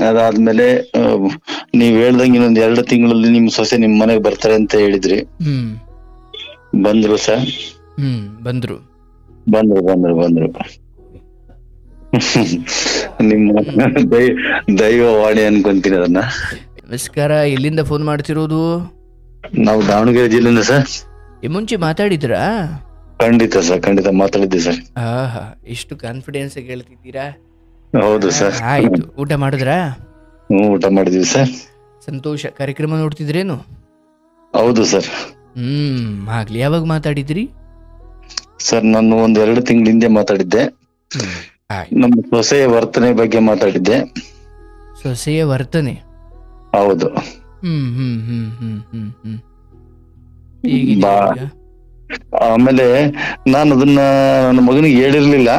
ಅದಾದ್ಮೇಲೆ ನೀವ್ ಹೇಳ್ದಂಗೆ ಇನ್ನೊಂದ್ 2 ತಿಂಗಳಲ್ಲಿ ನಿಮ್ ಸೊಸೆ ನಿಮ್ ಮನೆಗ್ ಬರ್ತಾರೆ ಅಂತ ಹೇಳಿದ್ರಿ. ಹ್ಮ್ ಬಂದ್ರು ಸರ್? ಬಂದ್ರು. ಬಂದ್ರು. ನಿಮ್ಮ ದೈವವಾಣಿ ಅನ್ಕೊಂತೀನಿ ಅದನ್ನ. ನಮಸ್ಕಾರ, ಎಲ್ಲಿಂದ ಫೋನ್ ಮಾಡ್ತಿರೋದು? ನಾವು ದಾವಣಗೆರೆ ಜಿಲ್ಲೆಯಿಂದ ಸರ್. ಈ ಮುಂಚೆ ಮಾತಾಡಿದ್ರಾ? ಖಂಡಿತ ಮಾತಾಡಿದ್ದೆ ಸರ್. ಆಹಾ, ಎಷ್ಟು ಕಾನ್ಫಿಡೆನ್ಸ್ ಹೇಳ್ತಿದ್ದೀರಾ. ಹೌದು ಸರ್. ಆಯ್ತು, ಊಟ ಮಾಡಿದ್ರಾ? ಊಟ ಮಾಡಿದ್ವಿ ಸರ್. ಸಂತೋಷ. ಕಾರ್ಯಕ್ರಮ ನೋಡ್ತಿದ್ರೇನು? ಹೌದು ಸರ್. ಆಗ್ಲಿ. ಯಾವಾಗ ಮಾತಾಡಿದ್ರಿ ಸರ್? ನಾನು 2 ತಿಂಗಳ ಹಿಂದೆ ಮಾತಾಡಿದ್ದೆ. ನಮ್ಮ ಸೊಸೆಯ ವರ್ತನೆ ಬಗ್ಗೆ ಮಾತಾಡಿದ್ದೆ. ಸೊಸೆಯ ವರ್ತನೆ? ಹೌದು. ಆಮೇಲೆ ನಾನು ಅದನ್ನ ನನ್ನ ಮಗನಿಗೆ ಹೇಳಿರ್ಲಿಲ್ಲ.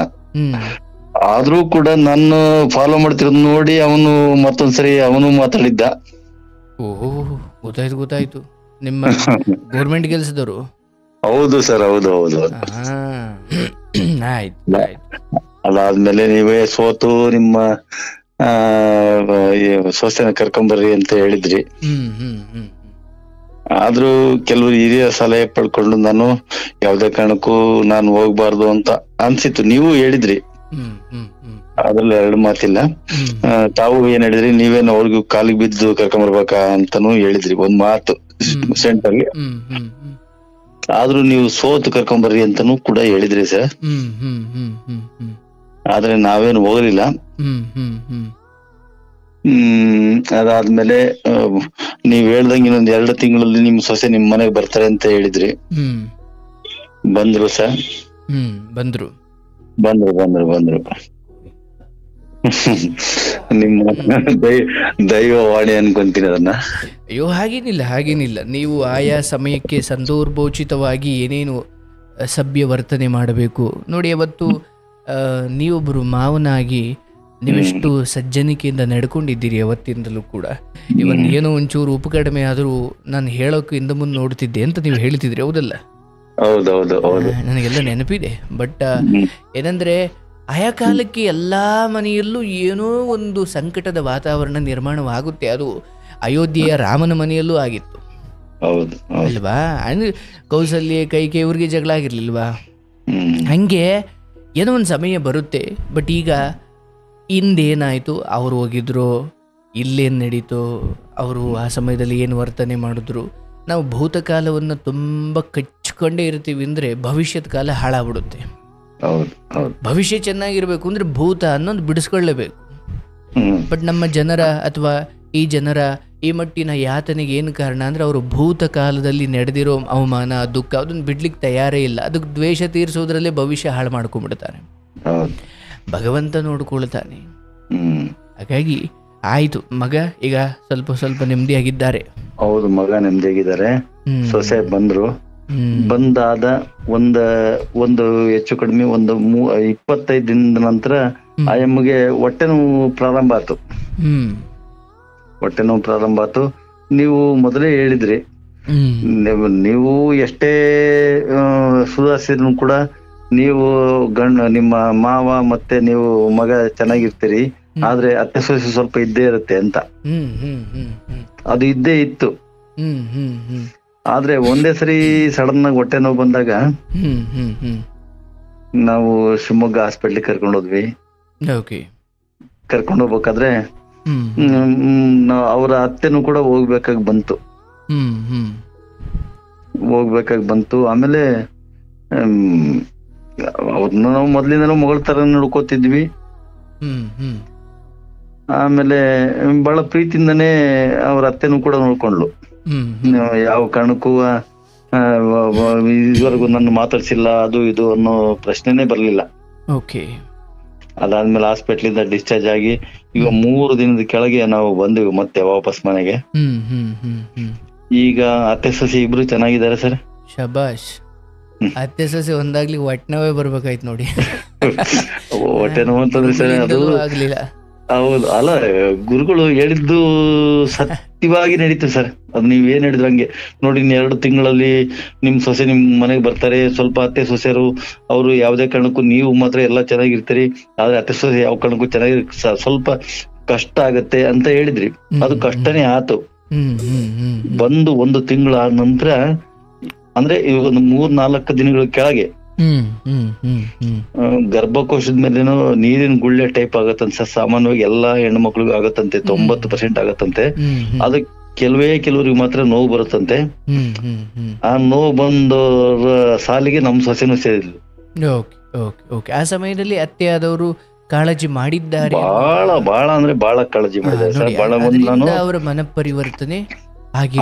ಆದ್ರೂ ಕೂಡ ನಾನು ಫಾಲೋ ಮಾಡ್ತಿರೋದ್ ನೋಡಿ ಅವನು ಮತ್ತೊಂದ್ಸರಿ ಅವನು ಮಾತಾಡಿದ್ದ. ಓಹೋ, ಗೊತ್ತಾಯ್ತು. ನಿಮ್ಮ ಗೌರ್ಮೆಂಟ್ ಕೆಲಸದವರು? ಹೌದು ಸರ್, ಹೌದು. ಆಯ್ತು. ಅದಾದ್ಮೇಲೆ ನೀವೇ ಸೋತು ನಿಮ್ಮ ಸೊಸೆನ ಕರ್ಕೊಂಬರ್ರಿ ಅಂತ ಹೇಳಿದ್ರಿ. ಆದ್ರೂ ಕೆಲವರು ಹಿರಿಯ ಸಲಹೆ ಪಡ್ಕೊಂಡು ನಾನು ಯಾವ್ದೇ ಕಾರಣಕ್ಕೂ ನಾನು ಹೋಗ್ಬಾರ್ದು ಅಂತ ಅನ್ಸಿತ್ತು. ನೀವು ಹೇಳಿದ್ರಿ, ಅದ್ರಲ್ಲಿ 2 ಮಾತಿಲ್ಲ. ತಾವು ಏನ್ ಹೇಳಿದ್ರಿ, ನೀವೇನು ಅವ್ರಿಗೂ ಕಾಲಿಗೆ ಬಿದ್ದು ಕರ್ಕೊಂಬರ್ಬೇಕಾ ಅಂತಾನು ಹೇಳಿದ್ರಿ, 1 ಮಾತು ಸೆಂಟರ್ಗೆ. ಆದ್ರೂ ನೀವು ಸೋತು ಕರ್ಕೊಂಬರ್ರಿ ಅಂತಾನು ಕೂಡ ಹೇಳಿದ್ರಿ ಸರ್. ಆದ್ರೆ ನಾವೇನು ಹೋಗ್ಲಿಲ್ಲ. ಅದಾದ್ಮೇಲೆ ನೀವ್ ಹೇಳ್ದಂಗೆ ಇನ್ನೊಂದ್ 2 ತಿಂಗಳಲ್ಲಿ ನಿಮ್ ಸೊಸೆ ನಿಮ್ ಮನೆಗ್ ಬರ್ತಾರೆ ಅಂತ ಹೇಳಿದ್ರಿ. ಬಂದ್ರು ಸರ್. ಬಂದ್ರು. ನಿಮ್ಮ ದೈವವಾಣಿ ಅನ್ಕೊಂತೀನಿ ಅದನ್ನ. ಅಯ್ಯೋ, ಹಾಗೇನಿಲ್ಲ. ನೀವು ಆಯಾ ಸಮಯಕ್ಕೆ ಸಂದರ್ಭೋಚಿತವಾಗಿ ಏನೇನು ಸಭ್ಯ ವರ್ತನೆ ಮಾಡಬೇಕು ನೋಡಿ. ಅವತ್ತು ನೀವೊಬ್ಬರು ಮಾವನಾಗಿ ನೀವೆಷ್ಟು ಸಜ್ಜನಿಕೆಯಿಂದ ನಡ್ಕೊಂಡಿದ್ದೀರಿ ಅವತ್ತಿಂದಲೂ ಕೂಡ. ಇವನ್ ಏನೋ ಒಂಚೂರು ಉಪ್ಪು ಕಡಿಮೆ ಆದರೂ ನಾನು ಹೇಳೋಕೆ ಇಂದ ಮುಂದೆ ನೋಡ್ತಿದ್ದೆ ಅಂತ ನೀವು ಹೇಳ್ತಿದ್ರಿ, ಹೌದಲ್ಲ? ಹೌದೌದು. ನನಗೆಲ್ಲ ನೆನಪಿದೆ. ಬಟ್ ಏನಂದ್ರೆ, ಆಯಾ ಕಾಲಕ್ಕೆ ಎಲ್ಲಾ ಮನೆಯಲ್ಲೂ ಏನೋ ಒಂದು ಸಂಕಟದ ವಾತಾವರಣ ನಿರ್ಮಾಣವಾಗುತ್ತೆ. ಅದು ಅಯೋಧ್ಯೆಯ ರಾಮನ ಮನೆಯಲ್ಲೂ ಆಗಿತ್ತು ಅಲ್ವಾ? ಅಂದ್ರೆ ಕೌಸಲ್ಯ, ಕೈಕೆ ಇವ್ರಿಗೆ ಜಗಳ ಆಗಿರ್ಲಿಲ್ವಾ? ಹಂಗೆ ಏನೋ ಒಂದು ಸಮಯ ಬರುತ್ತೆ. ಬಟ್ ಈಗ ಹಿಂದೇನಾಯ್ತು, ಅವ್ರು ಹೋಗಿದ್ರು, ಇಲ್ಲೇನು ನಡೀತು, ಅವರು ಆ ಸಮಯದಲ್ಲಿ ಏನು ವರ್ತನೆ ಮಾಡಿದ್ರು. ನಾವು ಭೂತಕಾಲವನ್ನು ತುಂಬ ಕಚ್ಕೊಂಡೇ ಇರ್ತೀವಿ ಅಂದರೆ ಭವಿಷ್ಯದ ಕಾಲ ಹಾಳಾಗ್ಬಿಡುತ್ತೆ. ಭವಿಷ್ಯ ಚೆನ್ನಾಗಿರ್ಬೇಕು ಅಂದ್ರೆ ಭೂತ ಅನ್ನೋದು ಬಿಡಿಸ್ಕೊಳ್ಳೇಬೇಕು. ಬಟ್ ನಮ್ಮ ಜನರ ಅಥವಾ ಈ ಜನರ ಈ ಮಟ್ಟಿನ ಯಾತನೆಗೆ ಏನು ಕಾರಣ ಅಂದ್ರೆ, ಅವರು ಭೂತ ಕಾಲದಲ್ಲಿ ನಡೆದಿರೋ ಅವಮಾನ, ದುಃಖ ಅದನ್ನು ಬಿಡ್ಲಿಕ್ಕೆ ತಯಾರೇ ಇಲ್ಲ. ಅದಕ್ಕೆ ದ್ವೇಷ ತೀರಿಸೋದ್ರಲ್ಲೇ ಭವಿಷ್ಯ ಹಾಳು ಮಾಡ್ಕೊಂಡ್ಬಿಡ್ತಾರೆ. ಭಗವಂತ ನೋಡ್ಕೊಳ್ತಾನೆ. ಹಾಗಾಗಿ ಆಯ್ತು, ಮಗ ಈಗ ಸ್ವಲ್ಪ ನೆಮ್ಮದಿಯಾಗಿದ್ದಾರೆ. ಹೌದು, ಮಗ ನೆಮ್ಮದಿಯಾಗಿದ್ದಾರೆ. ಸೊಸೆ ಬಂದ್ರು. ಬಂದಾದ ಒಂದು ಹೆಚ್ಚು ಕಡಿಮೆ 25 ದಿನದ ನಂತರ ಆಯಮ್ಮಗೆ ಹೊಟ್ಟೆ ನೋವು ಪ್ರಾರಂಭ ಆಯ್ತು. ನೀವು ಮೊದಲೇ ಹೇಳಿದ್ರಿ, ನೀವು ಎಷ್ಟೇ ಸುಧಾರಿಸಿದ್ರು ಕೂಡ ನೀವು ನಿಮ್ಮ ಮಾವ ಮತ್ತೆ ನೀವು ಮಗ ಚೆನ್ನಾಗಿರ್ತೀರಿ, ಆದ್ರೆ ಅತ್ತೆ ಸೊಸೆ ಸ್ವಲ್ಪ ಇದ್ದೇ ಇರುತ್ತೆ ಅಂತ. ಅದು ಇದ್ದೇ ಇತ್ತು. ಆದ್ರೆ ಒಂದೇ ಸರಿ ಸಡನ್ ಆಗಿ ಹೊಟ್ಟೆ ನೋವು ಬಂದಾಗ ನಾವು ಶಿವಮೊಗ್ಗ ಹಾಸ್ಪಿಟ್ಲಿಗೆ ಕರ್ಕೊಂಡು ಹೋದ್ವಿ. ಕರ್ಕೊಂಡು ಹೋಗ್ಬೇಕಾದ್ರೆ ಅವರ ಅತ್ತೆನೂ ಕೂಡ ಹೋಗ್ಬೇಕಾಗಿ ಬಂತು. ಆಮೇಲೆ ಅವ್ರನ್ನ ನಾವು ಮೊದ್ಲಿಂದನೂ ಮಗಳ ತರ ನೋಡ್ಕೋತಿದ್ವಿ. ಆಮೇಲೆ ಬಹಳ ಪ್ರೀತಿಯಿಂದನೇ ಅವ್ರ ಅತ್ತೆನೂ ಕೂಡ ನೋಡ್ಕೊಂಡ್ಲು. ಯಾವ ಕಾರಣಕ್ಕೂ ಇದುವರೆಗೂ ನನ್ನ ಮಾತಾಡ್ಸಿಲ್ಲ, ಅದು ಇದು ಅನ್ನೋ ಪ್ರಶ್ನೆನೇ ಬರ್ಲಿಲ್ಲ. ಅದಾದ್ಮೇಲೆ ಹಾಸ್ಪಿಟ್ಲಿಂದ ಡಿಸ್ಚಾರ್ಜ್ ಆಗಿ ಈಗ 3 ದಿನದ ಕೆಳಗೆ ನಾವು ಬಂದ್ವಿ ಮತ್ತೆ ವಾಪಸ್ ಮನೆಗೆ. ಈಗ ಅತ್ತೆ ಸೊಸೆ ಇಬ್ರು ಚೆನ್ನಾಗಿದ್ದಾರೆ ಸರ್. ಶಬಾಷ್. ಅತ್ತೆ ಸೊಸೆ ಒಂದಾಗ್ಲಿ ಹೊಟ್ಟೆನೋವೇ ಬರ್ಬೇಕಾಯ್ತು ನೋಡಿ. ಹೊಟ್ಟೆ ನೋವು ಅಂತಂದ್ರೆ ಸರ್ ಅದು ಆಗ್ಲಿಲ್ಲ. ಹೌದು, ಅಲ್ಲ ಗುರುಗಳು ಹೇಳಿದ್ದು ಸತ್ಯವಾಗಿ ನಡೀತು ಸರ್. ಅದು ನೀವ್ ಏನ್ ಹೇಳಿದ್ರು ಹಂಗೆ ನೋಡಿ. 2 ತಿಂಗಳಲ್ಲಿ ನಿಮ್ ಸೊಸೆ ನಿಮ್ ಮನೆಗೆ ಬರ್ತಾರೆ. ಸ್ವಲ್ಪ ಅತ್ತೆ ಸೊಸೆರು ಅವರು ಯಾವ್ದೇ ಕಾರಣಕ್ಕೂ ನೀವು ಮಾತ್ರ ಎಲ್ಲಾ ಚೆನ್ನಾಗಿರ್ತೀರಿ, ಆದ್ರೆ ಅತ್ತೆ ಸೊಸೆ ಯಾವ ಕಾರಣಕ್ಕೂ ಚೆನ್ನಾಗಿ ಸ್ವಲ್ಪ ಕಷ್ಟ ಆಗತ್ತೆ ಅಂತ ಹೇಳಿದ್ರಿ. ಅದು ಕಷ್ಟನೇ ಆತು. ಬಂದು 1 ತಿಂಗಳ ಆದ ನಂತರ ಅಂದ್ರೆ ಇವಾಗ ಒಂದು 3-4 ದಿನಗಳ ಕೆಳಗೆ ಗರ್ಭಕೋಶದ ಮೇಲೇನೋ ನೀರಿನ ಗುಳ್ಳೆ ಟೈಪ್ ಆಗತ್ತಂತೆ. ಸಾಮಾನ್ಯವಾಗಿ ಎಲ್ಲಾ ಹೆಣ್ಣು ಮಕ್ಳಿಗೂ ಆಗತ್ತಂತೆ, 90% ಆಗತ್ತಂತೆ. ಅದು ಕೆಲವರಿಗೆ ಮಾತ್ರ ನೋವು ಬರುತ್ತಂತೆ. ಆ ನೋವು ಬಂದ ಸಾಲಿಗೆ ನಮ್ ಸೊಸೆನೂ ಸೇರಿದ್ಲು. ಆ ಸಮಯದಲ್ಲಿ ಅತ್ತೆ ಆದವರು ಕಾಳಜಿ ಮಾಡಿದ್ದಾರೆ, ಬಹಳ ಅಂದ್ರೆ ಬಹಳ ಕಾಳಜಿ ಮಾಡಿದ್ದಾರೆ. ಅವರ ಮನ ಪರಿವರ್ತನೆ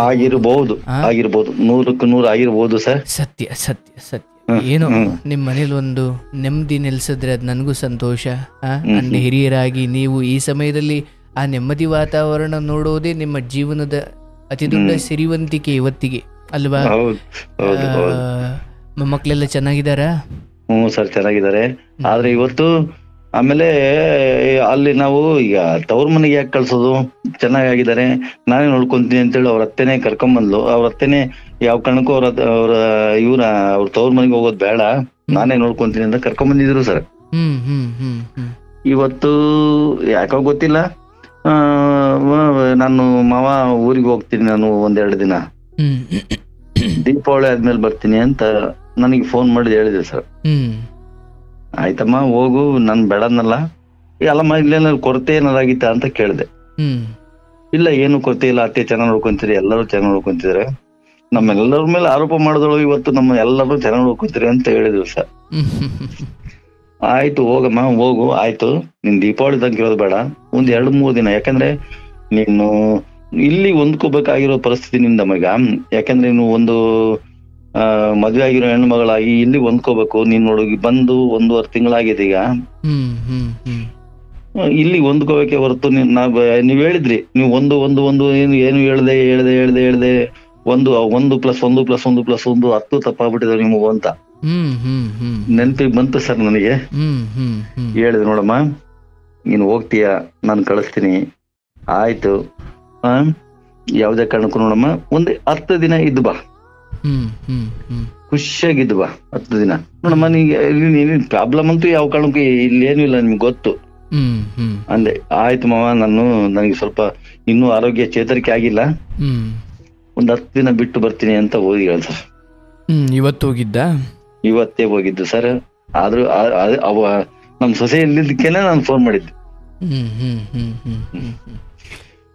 ಆಗಿರ್ಬಹುದು 100ಕ್ಕೆ 100 ಆಗಿರ್ಬೋದು ಸರ್. ಸತ್ಯ ಏನೋ ನಿಮ್ ಮನೇಲಿ ಒಂದು ನೆಮ್ಮದಿ ನೆಲೆಸಿದ್ರೆ ಅದ್ ನನಗೂ ಸಂತೋಷ. ಅಂದ್ರೆ ಹಿರಿಯರಾಗಿ ನೀವು ಈ ಸಮಯದಲ್ಲಿ ಆ ನೆಮ್ಮದಿ ವಾತಾವರಣ ನೋಡೋದೇ ನಿಮ್ಮ ಜೀವನದ ಅತಿ ದೊಡ್ಡ ಸಿರಿವಂತಿಕೆ ಇವತ್ತಿಗೆ ಅಲ್ವಾ? ಮಕ್ಕಳೆಲ್ಲ ಚೆನ್ನಾಗಿದ್ದಾರಾ? ಸರ್ ಚೆನ್ನಾಗಿದ್ದಾರೆ. ಆದ್ರೆ ಇವತ್ತು ಆಮೇಲೆ ಅಲ್ಲಿ ನಾವು ಈಗ ತವ್ರ ಮನೆಗೆ ಯಾಕೆ ಕಳ್ಸೋದು, ಚೆನ್ನಾಗಿದ್ದಾರೆ ನಾನೇ ನೋಡ್ಕೊಂತೀನಿ ಅಂತೇಳಿ ಅವ್ರ ಅತ್ತೆನೆ ಕರ್ಕೊಂಬಂದ್ಲು. ಅವ್ರ ಅತ್ತೆನೆ ಯಾವ ಕಾರಣಕ್ಕೂ ಅವ್ರ ತವ್ರ ಮನೆಗೆ ಹೋಗೋದ್ ಬೇಡ, ನಾನೇ ನೋಡ್ಕೊಂತೀನಿ ಅಂತ ಕರ್ಕೊಂಬಂದಿದ್ರು ಸರ್. ಇವತ್ತು ಯಾಕೋ ಗೊತ್ತಿಲ್ಲ, ನಾನು ಮಾವ ಊರಿಗೆ ಹೋಗ್ತೀನಿ, ನಾನು 1-2 ದಿನ ದೀಪಾವಳಿ ಆದ್ಮೇಲೆ ಬರ್ತೀನಿ ಅಂತ ನನಗೆ ಫೋನ್ ಮಾಡಿ ಹೇಳಿದೆ ಸರ್. ಆಯ್ತಮ್ಮ ಹೋಗು, ನನ್ ಬೇಡನ್ನಲ್ಲ, ಅಲ್ಲಮ್ಮ ಇಲ್ಲೇನಾದ್ರು ಕೊರತೆ ಏನಾರಾಗಿತ್ತ ಅಂತ ಕೇಳಿದೆ. ಇಲ್ಲ ಏನು ಕೊರತೆ ಇಲ್ಲ, ಅತ್ತೆ ಚೆನ್ನಾಗ್ ನೋಡ್ಕೊಂತೀರಿ, ಎಲ್ಲರೂ ಚೆನ್ನಾಗ್ ನೋಡ್ಕೊಂತಿದಾರೆ, ನಮ್ಮೆಲ್ಲರ ಮೇಲೆ ಆರೋಪ ಮಾಡಿದಳು ಇವತ್ತು ನಮ್ಮ ಎಲ್ಲರೂ ಚೆನ್ನಾಗ್ ನೋಡ್ಕೊಂತೀರಿ ಅಂತ ಹೇಳಿದ್ರು ಸರ್. ಆಯ್ತು ಹೋಗಮ್ಮ ಹೋಗು, ಆಯ್ತು ನಿನ್ ದೀಪಾವಳಿ ತನಕ ಇರೋದು ಬೇಡ, 1-2-3 ದಿನ, ಯಾಕಂದ್ರೆ ನೀನು ಇಲ್ಲಿ ಹೊಂದ್ಕೋಬೇಕಾಗಿರೋ ಪರಿಸ್ಥಿತಿ ನಿಂದ ಮಗ. ಯಾಕಂದ್ರೆ ನೀನು ಒಂದು ಮದ್ವೆ ಆಗಿರೋ ಹೆಣ್ಣು ಮಗಳಾಗಿ ಇಲ್ಲಿ ಹೊಂದ್ಕೋಬೇಕು. ನೀನ್ ನೋಡು ಬಂದು 1.5 ತಿಂಗಳಾಗಿದೆ ಈಗ, ಇಲ್ಲಿ ಹೊಂದ್ಕೋಬೇಕೆ ಹೊರತು ನೀವ್ ಹೇಳಿದ್ರಿ, ನೀವು ಒಂದು ಏನು ಹೇಳ್ದೆ 1+1+1+1 10 ತಪ್ಪಾಗ್ಬಿಟ್ಟಿದೆ ನಿಮಗೂ ಅಂತ ನೆನಪಿಗೆ ಬಂತು ಸರ್ ನನಗೆ. ಹೇಳಿದೆ ನೋಡಮ್ಮ ನೀನ್ ಹೋಗ್ತೀಯ, ನಾನು ಕಳಿಸ್ತೀನಿ, ಆಯ್ತು ಯಾವ್ದೇ ಕಾರಣಕ್ಕೂ ನೋಡಮ್ಮ 10 ದಿನ ಇದ್ದು ಬಾ, ಖುಷಿಯಾಗಿದ್ದು ಬಾ 10 ದಿನ ನೋಡಮ್ಮ. ನೀನ್ ಪ್ರಾಬ್ಲಮ್ ಅಂತೂ ಯಾವ ಕಾರಣಕ್ಕೂ ಇಲ್ಲಿ ಏನೂ ಇಲ್ಲ, ನಿಮ್ಗೆ ಗೊತ್ತು ಅಂದೆ. ಆಯ್ತು ಮಾವ, ನನಗೆ ಸ್ವಲ್ಪ ಇನ್ನೂ ಆರೋಗ್ಯ ಚೇತರಿಕೆ ಆಗಿಲ್ಲ, 10 ದಿನ ಬಿಟ್ಟು ಬರ್ತೀನಿ ಅಂತ ಹೋಗಿ ಹೇಳ ಸರ್. ಇವತ್ತೇ ಹೋಗಿದ್ದು ಸರ್. ಆದ್ರೂ ನಮ್ ಸೊಸೆ ಇಲ್ಲಿದ್ದಕ್ಕೇನೆ ನಾನು ಫೋನ್ ಮಾಡಿದ್ದೆ.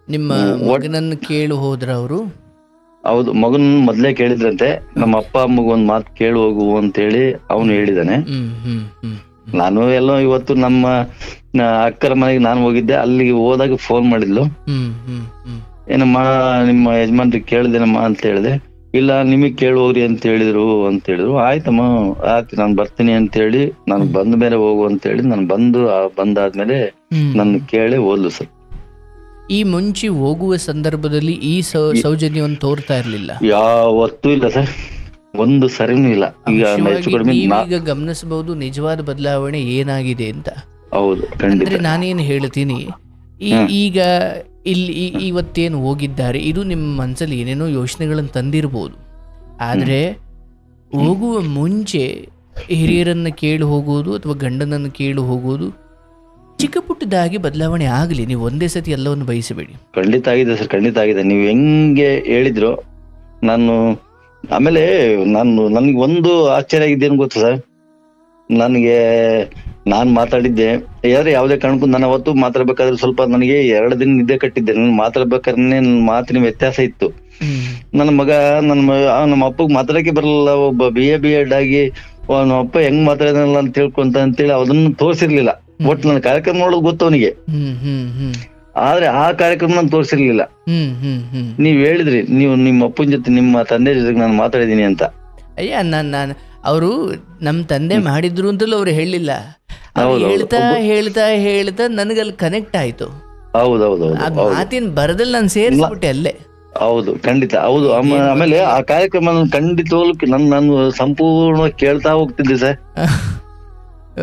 ನಿಮ್ಮ ಮಗನನ್ನು ಕೇಳು ಹೋದ್ರ ಅವರು? ಹೌದು, ಮಗನ್ ಮೊದ್ಲೇ ಕೇಳಿದ್ರಂತೆ. ನಮ್ಮ ಅಪ್ಪ ಅಮ್ಮಗ ಒಂದ್ ಮಾತು ಕೇಳು ಹೋಗು ಅಂತ ಹೇಳಿ ಅವನು ಹೇಳಿದಾನೆ. ನಾನು ಎಲ್ಲೋ ಇವತ್ತು ನಮ್ಮ ಅಕ್ಕರ ಮನೆಗೆ ನಾನು ಹೋಗಿದ್ದೆ, ಅಲ್ಲಿಗೆ ಹೋದಾಗ ಫೋನ್ ಮಾಡಿದ್ಲು. ಏನಮ್ಮ ನಿಮ್ಮ ಯಜಮಾನ್ರಿಗೆ ಕೇಳಿದೆನಮ್ಮ ಅಂತ ಹೇಳಿದೆ. ಇಲ್ಲ ನಿಮಗ್ ಕೇಳಿ ಹೋಗ್ರಿ ಅಂತ ಹೇಳಿದ್ರು. ಆಯ್ತಮ್ಮ ಆಯ್ತು ನಾನು ಬರ್ತೀನಿ ಅಂತ ಹೇಳಿ ನಾನು ಬಂದ ಮೇಲೆ ಹೋಗು ಅಂತ ಹೇಳಿ ನಾನು ಬಂದಾದ್ಮೇಲೆ ನನ್ನ ಕೇಳಿ ಹೋದ್ಲು ಸರ್. ಈ ಮುಂಚೆ ಹೋಗುವ ಸಂದರ್ಭದಲ್ಲಿ ಈ ಸೌಜನ್ಯವನ್ನು ತೋರ್ತಾ ಇರ್ಲಿಲ್ಲ? ಯಾವತ್ತೂ ಇಲ್ಲ ಸರ್, ಒಂದು ಸರಿನೂ ಇಲ್ಲ. ಈಗ ಗಮನಿಸಬಹುದು ನಿಜವಾದ ಬದಲಾವಣೆ ಏನಾಗಿದೆ ಅಂತ. ಹೌದು, ಅಂದ್ರೆ ನಾನೇನು ಹೇಳ್ತೀನಿ, ಈಗ ಇಲ್ಲಿ ಇವತ್ತೇನು ಹೋಗಿದ್ದಾರೆ, ಇದು ನಿಮ್ಮ ಮನಸ್ಸಲ್ಲಿ ಏನೇನೋ ಯೋಚನೆಗಳನ್ನು ತಂದಿರ್ಬೋದು. ಆದರೆ ಹೋಗುವ ಮುಂಚೆ ಹಿರಿಯರನ್ನ ಕೇಳಿ ಹೋಗೋದು ಅಥವಾ ಗಂಡನನ್ನು ಕೇಳಿ ಹೋಗೋದು ಚಿಕ್ಕ ಪುಟ್ಟದಾಗಿ ಬದಲಾವಣೆ ಆಗಲಿ, ನೀವು ಒಂದೇ ಸತಿ ಎಲ್ಲವನ್ನು ಬಯಸಬೇಡಿ. ಖಂಡಿತ ಆಗಿದೆ ಸರ್, ಖಂಡಿತ ಆಗಿದೆ. ನೀವು ಹೆಂಗೆ ಹೇಳಿದ್ರು ಆಮೇಲೆ ನನಗೆ ಒಂದು ಆಶ್ಚರ್ಯ ಆಗಿದ್ದೇನು ಗೊತ್ತು ಸರ್, ನಾನ್ ಮಾತಾಡಿದ್ದೆ ಯಾವುದೇ ಕಾರಣಕ್ಕೂ ನಾನು ಅವತ್ತು ಮಾತಾಡ್ಬೇಕಾದ್ರೆ ಸ್ವಲ್ಪ ನನಗೆ 2 ದಿನ ನಿದ್ದೆ ಕಟ್ಟಿದ್ದೆ. ನಾನು ಮಾತಾಡ್ಬೇಕಾದ್ರೆ ನನ್ನ ಮಾತಿನ ವ್ಯತ್ಯಾಸ ಇತ್ತು. ನಮ್ಮ ಅಪ್ಪಗ್ ಮಾತಾಡಕ್ಕೆ ಬರಲ್ಲ, ಒಬ್ಬ BA ಆಗಿ ನಮ್ಮ ಅಪ್ಪ ಹೆಂಗ್ ಮಾತಾಡೋದಲ್ಲ ಅಂತ ಅಂತೇಳಿ ಅದನ್ನ ತೋರಿಸಿರ್ಲಿಲ್ಲ. ಒಟ್ಟು ನನ್ನ ಕಾರ್ಯಕ್ರಮ ನೋಡೋದು ಗೊತ್ತು ಅವನಿಗೆ, ಆದ್ರೆ ಆ ಕಾರ್ಯಕ್ರಮ ನಾನು ತೋರಿಸಿರ್ಲಿಲ್ಲ. ನೀವ್ ಹೇಳಿದ್ರಿ, ನೀವು ನಿಮ್ಮ ಅಪ್ಪನ ಜೊತೆ ನಿಮ್ಮ ತಂದೆ ಜೊತೆಗೆ ನಾನು ಮಾತಾಡಿದೀನಿ ಅಂತ. ಅಯ್ಯ ನಾನು ಅವರು ನಮ್ ತಂದೆ ಮಾಡಿದ್ರು ಅಂತಲೂ ಅವ್ರು ಹೇಳಿಲ್ಲ, ಹೇಳ್ತಾ ನನಗಲ್ಲಿ ಕನೆಕ್ಟ್ ಆಯ್ತು. ಹೌದೌದು, ಮಾತಿನ ಬರದಲ್ಲಿ ನಾನು ಸೇರಿಸ್ಬಿಟ್ಟೆ ಅಲ್ಲೇ. ಹೌದು, ಖಂಡಿತ ಹೌದು. ಆಮೇಲೆ ಆ ಕಾರ್ಯಕ್ರಮ ಖಂಡಿತವಾಗ್ಲು ನಾನು ಸಂಪೂರ್ಣ ಕೇಳ್ತಾ ಹೋಗ್ತಿದ್ದೆ ಸರ್,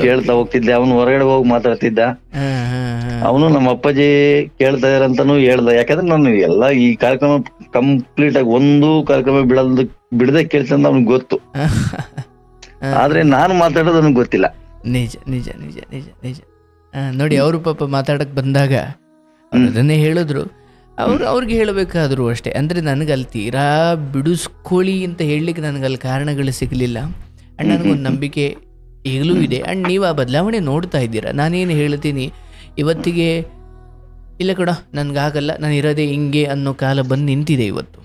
ಕೇಳ್ತಾ ಹೋಗ್ತಿದ್ದೆ. ಅವನು ಹೊರಗಡೆ ಹೋಗಿ ಮಾತಾಡ್ತಿದ್ದ, ಅವನು ನಮ್ಮ ಅಪ್ಪಾಜಿ ಕೇಳ್ತಾ ಇದಾರಂತಾನು ಹೇಳ್ದ. ಯಾಕಂದ್ರೆ ನಾನು ಎಲ್ಲ ಈ ಕಾರ್ಯಕ್ರಮ ಕಂಪ್ಲೀಟ್ ಆಗಿ ಒಂದು ಕಾರ್ಯಕ್ರಮ ಬಿಡದೆ ಕೇಳ್ತಂದ ಅವ್ನಿಗೆ ಗೊತ್ತು, ಆದ್ರೆ ನಾನು ಮಾತಾಡೋದು ನನಗೆ ಗೊತ್ತಿಲ್ಲ. ನಿಜ ನಿಜ ನಿಜ ನಿಜ ನಿಜ. ನೋಡಿ ಅವರು ಪಾಪ ಮಾತಾಡಕ್ ಬಂದಾಗ ಅದನ್ನೇ ಹೇಳಿದ್ರು. ಅವ್ರಿಗೆ ಹೇಳಬೇಕಾದ್ರು ಅಷ್ಟೇ. ಅಂದರೆ ನನಗೆ ಅಲ್ಲಿ ತೀರಾ ಬಿಡಿಸ್ಕೊಳ್ಳಿ ಅಂತ ಹೇಳಲಿಕ್ಕೆ ನನಗೆ ಅಲ್ಲಿ ಕಾರಣಗಳು ಸಿಗಲಿಲ್ಲ. ಆ್ಯಂಡ್ ನನಗೊಂದು ನಂಬಿಕೆ ಈಗಲೂ ಇದೆ. ಆ್ಯಂಡ್ ನೀವು ಆ ಬದಲಾವಣೆ ನೋಡ್ತಾ ಇದ್ದೀರಾ. ನಾನೇನು ಹೇಳ್ತೀನಿ ಇವತ್ತಿಗೆ, ಇಲ್ಲ ಕಡ ನನಗಾಗಲ್ಲ, ನಾನು ಇರೋದೇ ಹಿಂಗೆ ಅನ್ನೋ ಕಾಲ ಬಂದು ನಿಂತಿದೆ ಇವತ್ತು.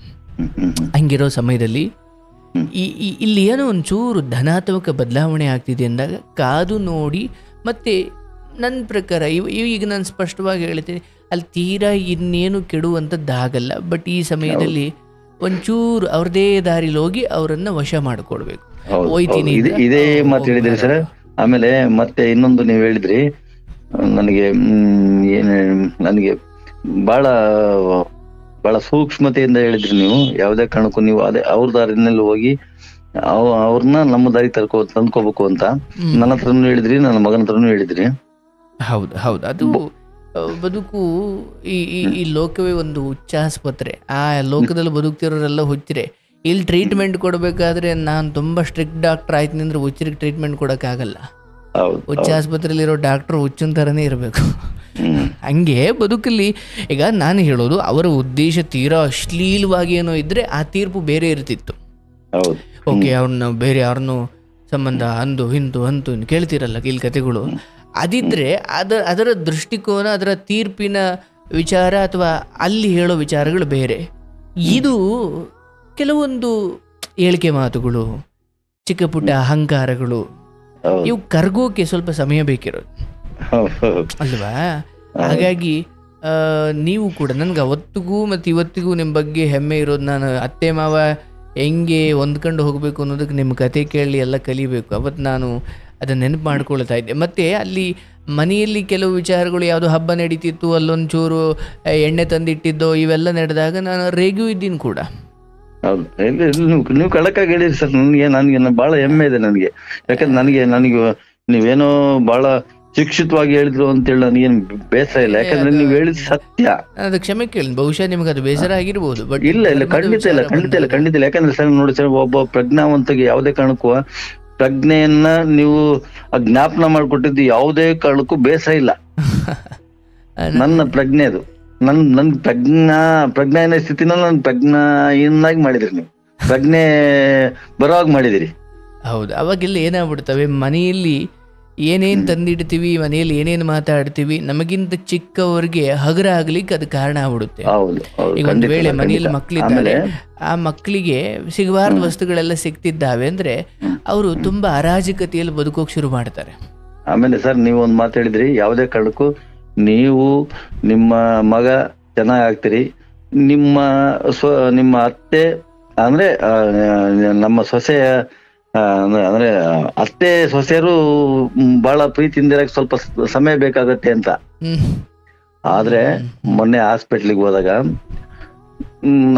ಹಂಗಿರೋ ಸಮಯದಲ್ಲಿ ಇಲ್ಲಿ ಏನೋ ಒಂಚೂರು ಧನಾತ್ಮಕ ಬದಲಾವಣೆ ಆಗ್ತಿದೆ ಅಂದಾಗ ಕಾದು ನೋಡಿ, ಮತ್ತು ನನ್ನ ಪ್ರಕಾರ ಈಗ ನಾನು ಸ್ಪಷ್ಟವಾಗಿ ಹೇಳ್ತೀನಿ, ಅಲ್ಲಿ ತೀರಾ ಇನ್ನೇನು ಕೆಡುವಂಥದ್ದಾಗಲ್ಲ. ಬಟ್ ಈ ಸಮಯದಲ್ಲಿ ಒಂಚೂರು ಅವ್ರದೇ ದಾರಿಲಿ ಹೋಗಿ ಅವರನ್ನು ವಶ ಮಾಡಿಕೊಡ್ಬೇಕು. ಹೋಯ್ತೀನಿ ಇದೇ ಮಾತು ಹೇಳಿದ್ರಿ ಸರ್. ಆಮೇಲೆ ಮತ್ತೆ ಇನ್ನೊಂದು ನೀವು ಹೇಳಿದ್ರಿ, ನನಗೆ ನನಗೆ ಬಹಳ ಬಹಳ ಸೂಕ್ಷ್ಮತೆಯಿಂದ ಹೇಳಿದ್ರಿ ನೀವು. ಯಾವುದೇ ಕಾರಣಕ್ಕೂ ನೀವು ಅದೇ ಅವ್ರ ದಾರಿನಲ್ಲಿ ಹೋಗಿ ಅವ್ರನ್ನ ನಮ್ಮ ದಾರಿ ತಂದ್ಕೋಬೇಕು ಅಂತ ನನ್ನ ಹತ್ರನೂ ಹೇಳಿದ್ರಿ, ನನ್ನ ಮಗನ ಹತ್ರನೂ ಹೇಳಿದ್ರಿ. ಹೌದು ಹೌದು, ಅದು ಬದುಕು ಈ ಲೋಕವೇ ಒಂದು ಹುಚ್ಚಾಸ್ಪತ್ರೆ. ಆ ಲೋಕದಲ್ಲಿ ಬದುಕ್ತಿರೋರೆಲ್ಲ ಹುಚ್ಚರೆ. ಇಲ್ಲಿ ಟ್ರೀಟ್ಮೆಂಟ್ ಕೊಡಬೇಕಾದ್ರೆ ನಾನು ತುಂಬ ಸ್ಟ್ರಿಕ್ಟ್ ಡಾಕ್ಟರ್ ಆಯ್ತೀನಿ ಅಂದ್ರೆ ಹುಚ್ಚರಿಗೆ ಟ್ರೀಟ್ಮೆಂಟ್ ಕೊಡೋಕ್ಕಾಗಲ್ಲ. ಹುಚ್ಚಾಸ್ಪತ್ರೆಯಲ್ಲಿರೋ ಡಾಕ್ಟ್ರು ಹುಚ್ಚಿನ ಥರನೇ ಇರಬೇಕು. ಹಂಗೆ ಬದುಕಲ್ಲಿ ಈಗ ನಾನು ಹೇಳೋದು, ಅವರ ಉದ್ದೇಶ ತೀರಾ ಅಶ್ಲೀಲವಾಗಿ ಏನೋ ಇದ್ರೆ ಆ ತೀರ್ಪು ಬೇರೆ ಇರ್ತಿತ್ತು. ಓಕೆ, ಅವ್ರನ್ನ ಬೇರೆ ಯಾರನ್ನೂ ಸಂಬಂಧ ಅಂದು ಹಿಂದು ಅಂತು ಕೇಳ್ತಿರಲ್ಲ ಇಲ್ಲಿ ಕತೆಗಳು. ಅದಿದ್ರೆ ಅದರ ದೃಷ್ಟಿಕೋನ, ಅದರ ತೀರ್ಪಿನ ವಿಚಾರ ಅಥವಾ ಅಲ್ಲಿ ಹೇಳೋ ವಿಚಾರಗಳು ಬೇರೆ. ಇದು ಕೆಲವೊಂದು ಹೇಳಿಕೆ ಮಾತುಗಳು, ಚಿಕ್ಕ ಪುಟ್ಟ ಅಹಂಕಾರಗಳು, ಇವು ಕರ್ಗೋಕೆ ಸ್ವಲ್ಪ ಸಮಯ ಬೇಕಿರೋದು ಅಲ್ವಾ? ಹಾಗಾಗಿ ನೀವು ಕೂಡ ನನಗೆ ಅವತ್ತಿಗೂ ಮತ್ತು ಇವತ್ತಿಗೂ ನಿಮ್ಮ ಬಗ್ಗೆ ಹೆಮ್ಮೆ ಇರೋದು. ನಾನು ಅತ್ತೆ ಮಾವ ಹೆಂಗೆ ಹೊಂದ್ಕೊಂಡು ಹೋಗಬೇಕು ಅನ್ನೋದಕ್ಕೆ ನಿಮ್ಮ ಕತೆ ಕೇಳಿ ಎಲ್ಲ ಕಲಿಬೇಕು. ಅವತ್ತು ನಾನು ಅದನ್ನು ನೆನಪು ಮಾಡ್ಕೊಳ್ತಾ ಇದ್ದೆ. ಮತ್ತು ಅಲ್ಲಿ ಮನೆಯಲ್ಲಿ ಕೆಲವು ವಿಚಾರಗಳು, ಯಾವುದೋ ಹಬ್ಬ ನಡೀತಿತ್ತು, ಅಲ್ಲೊಂಚೂರು ಎಣ್ಣೆ ತಂದಿಟ್ಟಿದ್ದೋ ಇವೆಲ್ಲ ನಡೆದಾಗ ನಾನು ರೇಗೂ ಇದ್ದೀನಿ ಕೂಡ. ಹೌದು, ನೀವು ಕಳಕಾಗಿ ಹೇಳಿರಿ ಸರ್. ನನಗೆ ಭಾಳ ಹೆಮ್ಮೆ ಇದೆ ನನಗೆ. ಯಾಕಂದ್ರೆ ನನಗೆ ನೀವೇನೋ ಭಾಳ ಶಿಕ್ಷಿತವಾಗಿ ಹೇಳಿದ್ರು ಅಂತೇಳಿ ನನಗೇನು ಬೇಸರ ಇಲ್ಲ. ಯಾಕಂದ್ರೆ ನೀವು ಹೇಳಿದ ಸತ್ಯ. ಅದು ಕ್ಷಮೆ ಕೇಳಿ, ಬಹುಶಃ ನಿಮ್ಗೆ ಅದು ಬೇಸರ ಆಗಿರ್ಬೋದು. ಬಟ್ ಇಲ್ಲ, ಖಂಡಿತ ಇಲ್ಲ. ಯಾಕಂದ್ರೆ ಸರ್ ನೋಡಿ ಸರ್, ಒಬ್ಬ ಪ್ರಜ್ಞಾವಂತಗೆ ಯಾವುದೇ ಕಾರಣಕ್ಕೂ ಪ್ರಜ್ಞೆಯನ್ನ ನೀವು ಜ್ಞಾಪನ ಮಾಡಿಕೊಟ್ಟಿದ್ದು ಯಾವುದೇ ಕಾರಣಕ್ಕೂ ಬೇಸರ ಇಲ್ಲ. ನನ್ನ ಪ್ರಜ್ಞೆ ಅದು, ನನ್ ಪ್ರಜ್ಞಾನ ಸ್ಥಿತಿನ ನನ್ನ ಪ್ರಜ್ಞಾನಾಗಿ ಮಾಡಿದ್ರಿ ನೀವು, ಪ್ರಜ್ಞೆ ಬರೋವಾಗ ಮಾಡಿದಿರಿ. ಹೌದು, ಅವಾಗೆಲ್ಲ ಏನಾಗ್ಬಿಡ್ತವೆ, ಮನೆಯಲ್ಲಿ ಏನೇನು ತಂದಿಡ್ತೀವಿ, ಮನೆಯಲ್ಲಿ ಏನೇನು ಮಾತಾಡ್ತೀವಿ, ನಮಗಿಂತ ಚಿಕ್ಕವರಿಗೆ ಹಗುರ ಆಗ್ಲಿಕ್ಕೆ ಅದು ಕಾರಣ ಆಗ್ಬಿಡುತ್ತೆ. ಈಗ ಒಂದು ವೇಳೆ ಮನೆಯಲ್ಲಿ ಮಕ್ಕಳಿದ್ದಾರೆ, ಆ ಮಕ್ಕಳಿಗೆ ಸಿಗಬಾರ್ದ ವಸ್ತುಗಳೆಲ್ಲ ಸಿಗ್ತಿದ್ದಾವೆ ಅಂದ್ರೆ ಅವರು ತುಂಬಾ ಅರಾಜಕತೆಯಲ್ಲಿ ಬದುಕೋಕ್ ಶುರು ಮಾಡ್ತಾರೆ. ಆಮೇಲೆ ಸರ್, ನೀವು ಒಂದು ಮಾತು ಹೇಳಿದ್ರಿ, ಯಾವುದೇ ಕಾರಣಕ್ಕೂ ನೀವು ನಿಮ್ಮ ಮಗ ಚೆನ್ನಾಗಾಗ್ತೀರಿ, ನಿಮ್ಮ ಅತ್ತೆ ಅಂದ್ರೆ ನಮ್ಮ ಸೊಸೆಯ ಅಂದ್ರೆ ಅತ್ತೆ ಸೊಸೆಯರು ಬಹಳ ಪ್ರೀತಿಯಿಂದ ಸ್ವಲ್ಪ ಸಮಯ ಬೇಕಾಗತ್ತೆ ಅಂತ. ಆದ್ರೆ ಮೊನ್ನೆ ಹಾಸ್ಪಿಟ್ಲಿಗೆ ಹೋದಾಗ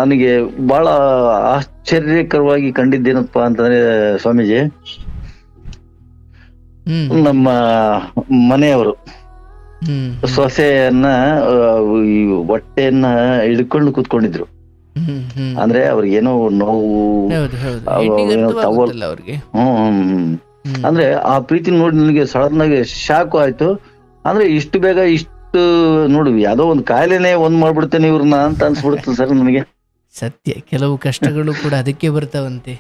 ನನಗೆ ಬಹಳ ಆಶ್ಚರ್ಯಕರವಾಗಿ ಕಂಡಿದ್ದೇನಪ್ಪ ಅಂತಂದ್ರೆ, ಸ್ವಾಮೀಜಿ, ನಮ್ಮ ಮನೆಯವರು ಸೊಸೆಯನ್ನ ಹೊಟ್ಟೆಯನ್ನ ಹಿಡ್ಕೊಂಡು ಕೂತ್ಕೊಂಡಿದ್ರು. ಅಂದ್ರೆ ಅವ್ರಿಗೇನೋ ನೋವು, ಅಂದ್ರೆ ಆ ಪ್ರೀತಿ ನೋಡಿ ನನಗೆ ಸಡನ್ ಆಗಿ ಶಾಕ್ ಆಯ್ತು. ಅಂದ್ರೆ ಇಷ್ಟು ಬೇಗ ಇಷ್ಟು ನೋಡಿ ಯಾವ್ದೋ ಒಂದು ಕಾಯಿಲೆನೇ ಮಾಡ್ಬಿಡ್ತೇನೆ ಇವ್ರನ್ನ ಅಂತ ಅನ್ಸ್ಬಿಡುತ್ತೆ ಸರ್ ನನಗೆ. ಸತ್ಯ, ಕೆಲವು ಕಷ್ಟಗಳು ಕೂಡ ಅದಕ್ಕೆ ಬರ್ತಾವಂತೆ.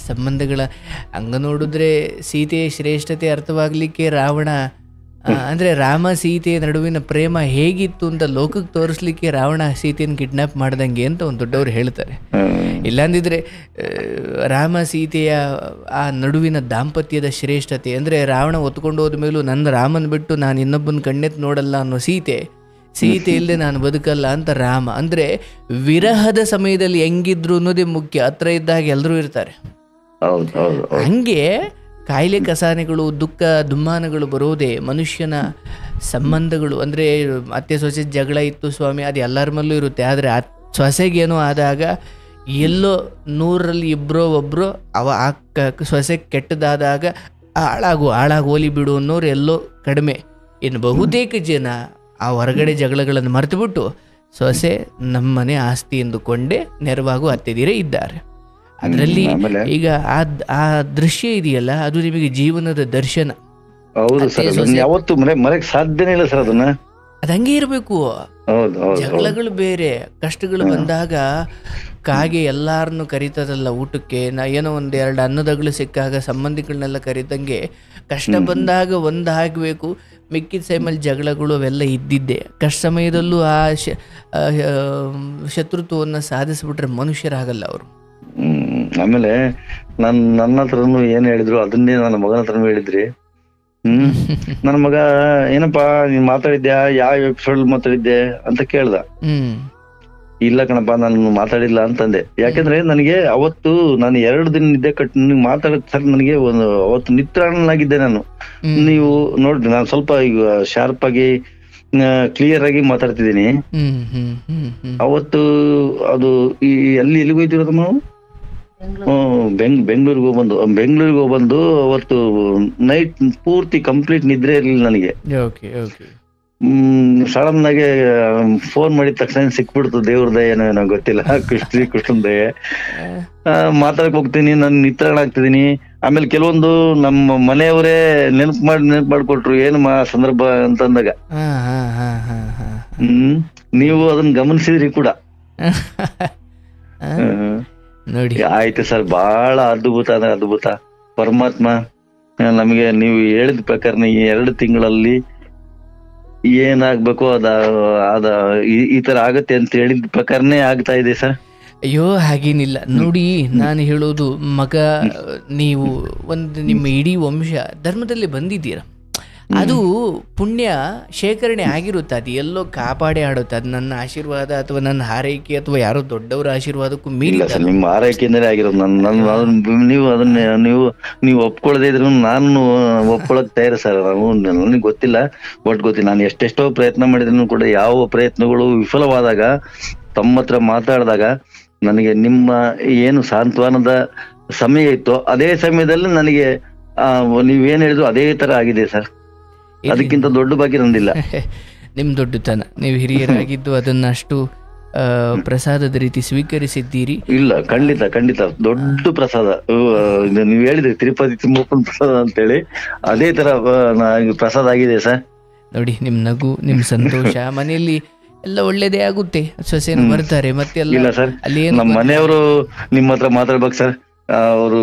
ಸಂಬಂಧಗಳ ಹಂಗ ನೋಡಿದ್ರೆ ಸೀತೆಯ ಶ್ರೇಷ್ಠತೆ ಅರ್ಥವಾಗ್ಲಿಕ್ಕೆ ರಾವಣ ಅಂದ್ರೆ ರಾಮ ಸೀತೆಯ ನಡುವಿನ ಪ್ರೇಮ ಹೇಗಿತ್ತು ಅಂತ ಲೋಕಕ್ಕೆ ತೋರಿಸ್ಲಿಕ್ಕೆ ರಾವಣ ಸೀತೆಯನ್ನು ಕಿಡ್ನಾಪ್ ಮಾಡ್ದಂಗೆ ಅಂತ ಒಂದು ದೊಡ್ಡವರು ಹೇಳ್ತಾರೆ. ಇಲ್ಲಾಂದಿದ್ರೆ ರಾಮ ಸೀತೆಯ ಆ ನಡುವಿನ ದಾಂಪತ್ಯದ ಶ್ರೇಷ್ಠತೆ ಅಂದ್ರೆ ರಾವಣ ಹೊತ್ಕೊಂಡು ಹೋದ ಮೇಲೂ ನನ್ನ ರಾಮನ್ ಬಿಟ್ಟು ನಾನು ಇನ್ನೊಬ್ಬನ ಕಣ್ಣೆತ್ ನೋಡಲ್ಲ ಅನ್ನೋ ಸೀತೆ ಇಲ್ಲದೆ ನಾನು ಬದುಕಲ್ಲ ಅಂತ ರಾಮ. ಅಂದ್ರೆ ವಿರಹದ ಸಮಯದಲ್ಲಿ ಹೆಂಗಿದ್ರು ಅನ್ನೋದೇ ಮುಖ್ಯ. ಹತ್ರ ಇದ್ದಾಗ ಎಲ್ಲರೂ ಇರ್ತಾರೆ. ಹಂಗೆ ಕಾಯಿಲೆ ಕಸಾನೆಗಳು, ದುಃಖ ದುಮ್ಮಾನಗಳು ಬರೋದೇ ಮನುಷ್ಯನ ಸಂಬಂಧಗಳು. ಅಂದರೆ ಅತ್ತೆ ಸೊಸೆ ಜಗಳ ಇತ್ತು ಸ್ವಾಮಿ, ಅದು ಎಲ್ಲರ ಮೇಲೂ ಇರುತ್ತೆ. ಆದರೆ ಸೊಸೆಗೇನೋ ಆದಾಗ ಎಲ್ಲೋ 100ರಲ್ಲಿ ಒಬ್ಬರು ಆ ಸೊಸೆ ಕೆಟ್ಟದಾದಾಗ ಹಾಳಾಗೋಲಿ ಬಿಡು ಅನ್ನೋರು ಎಲ್ಲೋ ಕಡಿಮೆ. ಇನ್ನು ಬಹುತೇಕ ಜನ ಆ ಹೊರಗಡೆ ಜಗಳಗಳನ್ನು ಮರೆತುಬಿಟ್ಟು ಸೊಸೆ ನಮ್ಮನೆ ಆಸ್ತಿ ಎಂದುಕೊಂಡೇ ನೆರವಾಗೂ ಅತ್ತೆದಿರೇ ಇದ್ದಾರೆ. ಅದರಲ್ಲಿ ಈಗ ಆ ದೃಶ್ಯ ಇದೆಯಲ್ಲ, ಅದು ನಿಮಗೆ ಜೀವನದ ದರ್ಶನ. ಹೌದು ಸರ್, ಯಾವತ್ತು ಮರೆಯಕ್ಕೆ ಸಾಧ್ಯನೇ ಇಲ್ಲ ಸರ್ ಅದನ್ನ. ಅದ್ ಹಂಗೆ ಇರಬೇಕು. ಹೌದು ಹೌದು ಜಗಳಗಳು ಬೇರೆ, ಕಷ್ಟಗಳು ಬಂದಾಗ ಕಾಗೆ ಎಲ್ಲಾರನ್ನು ಕರಿತದಲ್ಲ ಊಟಕ್ಕೆ, ಏನೋ ಒಂದೆರಡು ಅನ್ನದಗಳು ಸಿಕ್ಕಾಗ ಸಂಬಂಧಿಗಳನ್ನೆಲ್ಲ ಕರಿತಂಗೆ ಕಷ್ಟ ಬಂದಾಗ ಒಂದಾಗಬೇಕು. ಮಿಕ್ಕಿದ ಸಮಯದಲ್ಲಿ ಜಗಳಗಳು ಅವೆಲ್ಲ ಇದ್ದಿದ್ದೆ. ಕಷ್ಟ ಸಮಯದಲ್ಲೂ ಆ ಶತ್ರುತ್ವವನ್ನು ಸಾಧಿಸ್ಬಿಟ್ರೆ ಮನುಷ್ಯರಾಗಲ್ಲ ಅವರು. ಆಮೇಲೆ ನನ್ನ ಹತ್ರನು ಏನ್ ಹೇಳಿದ್ರು ಅದನ್ನೇ ನನ್ನ ಮಗನ ಹತ್ರನು ಹೇಳಿದ್ರಿ. ನನ್ನ ಮಗ ಏನಪ್ಪಾ ನೀನ್ ಮಾತಾಡಿದ್ಯಾ, ಯಾವ ಎಪಿಸೋಡ್ ಮಾತಾಡಿದ್ದೆ ಅಂತ ಕೇಳ್ದ. ಇಲ್ಲ ಕಣಪ್ಪ ನಾನು ಮಾತಾಡಿಲ್ಲ ಅಂತಂದೆ. ಯಾಕಂದ್ರೆ ನನಗೆ ಅವತ್ತು ನಾನು 2 ದಿನ ನಿದ್ದೆ ಕಟ್ಟು ಮಾತಾಡೋದ್ ಸರ್ ನನಗೆ ಅವತ್ತು ನಿತ್ರಾಣನಾಗಿದ್ದೆ ನಾನು. ನೀವು ನೋಡ್ರಿ ನಾನು ಸ್ವಲ್ಪ ಈಗ ಶಾರ್ಪ್ ಆಗಿ ಕ್ಲಿಯರ್ ಆಗಿ ಮಾತಾಡ್ತಿದ್ದೀನಿ. ಅವತ್ತು ಅದು ಎಲ್ಲಿಗೆ ಹೋಯ್ತಿರೋದು ನಾವು ಬೆಂಗಳೂರಿಗೆ ಹೋಗ್ಬಂದು ಅವತ್ತು ನೈಟ್ ಪೂರ್ತಿ ಕಂಪ್ಲೀಟ್ ನಿದ್ರೆ ಇರ್ಲಿಲ್ಲ ನನಗೆ. ಸಡನ್ ಆಗಿ ಫೋನ್ ಮಾಡಿದ ತಕ್ಷಣ ಸಿಕ್ಬಿಡ್ತು. ದೇವ್ರ ದಯೆ ಏನೋ ಗೊತ್ತಿಲ್ಲ, ಕೃಷ್ಣನ್ ದಯೆ. ಮಾತಾಡಕ್ ಹೋಗ್ತೀನಿ, ನಾನು ನಿತ್ರಾಣ ಆಗ್ತಿದೀನಿ. ಆಮೇಲೆ ಕೆಲವೊಂದು ನಮ್ಮ ಮನೆಯವರೇ ನೆನಪು ಮಾಡ್ಕೊಟ್ರು ಏನು ಸಂದರ್ಭ ಅಂತಂದಾಗ. ನೀವು ಅದನ್ನ ಗಮನಿಸಿದ್ರಿ ಕೂಡ. ನೋಡಿ ಆಯ್ತು ಸರ್, ಬಹಳ ಅದ್ಭುತ ಅಂದ್ರೆ ಅದ್ಭುತ. ಪರಮಾತ್ಮ ನಮಗೆ ನೀವು ಹೇಳಿದ ಪ್ರಕಾರ ಈ 2 ತಿಂಗಳಲ್ಲಿ ಏನಾಗ್ಬೇಕು ಅದ ಈ ತರ ಆಗತ್ತೆ ಅಂತ ಹೇಳಿದ ಪ್ರಕಾರನೇ ಆಗ್ತಾ ಇದೆ ಸರ್. ಅಯ್ಯೋ ಹಾಗೇನಿಲ್ಲ ನೋಡಿ, ನಾನು ಹೇಳೋದು ಮಗ, ನೀವು ಒಂದು ನಿಮ್ಮ ಇಡೀ ವಂಶ ಧರ್ಮದಲ್ಲಿ ಬಂದಿದ್ದೀರ, ಅದು ಪುಣ್ಯ ಶೇಖರಣೆ ಆಗಿರುತ್ತೆ. ಅದು ಎಲ್ಲೋ ಕಾಪಾಡಿ ಆಡುತ್ತೆ. ಅದು ನನ್ನ ಆಶೀರ್ವಾದ ಅಥವಾ ನನ್ನ ಹಾರೈಕೆ ಅಥವಾ ಯಾರೋ ದೊಡ್ಡವರ ಆಶೀರ್ವಾದಕ್ಕೂ ಮೀರಿ ನಿಮ್ಮ ಆರೈಕೆಯಿಂದಲೇ ಆಗಿರೋದು. ನೀವು ಅದನ್ನ ನೀವು ಒಪ್ಕೊಳ್ಳದೆ ಇದ್ರು ನಾನು ಒಪ್ಕೊಳಕ್ ತಯಾರ ಸರ್. ನನಗೆ ಗೊತ್ತಿಲ್ಲ, ಒಟ್ಟು ಗೊತ್ತಿಲ್ಲ. ನಾನು ಎಷ್ಟೆಷ್ಟೋ ಪ್ರಯತ್ನ ಮಾಡಿದ್ರು ಕೂಡ ಯಾವ ಪ್ರಯತ್ನಗಳು ವಿಫಲವಾದಾಗ ತಮ್ಮ ಹತ್ರ ಮಾತಾಡಿದಾಗ ನನಗೆ ನಿಮ್ಮ ಏನು ಸಾಂತ್ವನದ ಸಮಯ ಇತ್ತು ಅದೇ ಸಮಯದಲ್ಲಿ ನನಗೆ ನೀವೇನ್ ಹೇಳಿದ್ರು ಅದೇ ತರ ಆಗಿದೆ ಸರ್. ಅದಕ್ಕಿಂತ ದೊಡ್ಡ ಭಾಗ್ಯ ನಂದಿಲ್ಲ. ನಿಮ್ ದೊಡ್ಡತನ, ನೀವು ಹಿರಿಯರಾಗಿದ್ದು ಅದನ್ನ ಅಷ್ಟು ಪ್ರಸಾದದ ರೀತಿ ಸ್ವೀಕರಿಸಿದ್ದೀರಿ. ಇಲ್ಲ, ಖಂಡಿತ ದೊಡ್ಡ ಪ್ರಸಾದ. ನೀವ್ ಹೇಳಿದ್ರಿ ತಿರುಪತಿ ತಿಮ್ಮಪ್ಪನ ಪ್ರಸಾದ ಅಂತೇಳಿ, ಅದೇ ತರ ಪ್ರಸಾದ ಆಗಿದೆ ಸರ್. ನೋಡಿ ನಿಮ್ ನಗು, ನಿಮ್ ಸಂತೋಷ, ಮನೆಯಲ್ಲಿ ಎಲ್ಲ ಒಳ್ಳೇದೇ ಆಗುತ್ತೆ. ಸೊಸೆನು ಬರ್ತಾರೆ ಮತ್ತೆ ಇಲ್ಲ ಸರ್, ನಮ್ಮ ಮನೆಯವರು ನಿಮ್ಮ ಹತ್ರ ಮಾತಾಡ್ಬೇಕು ಸರ್. ಅವರು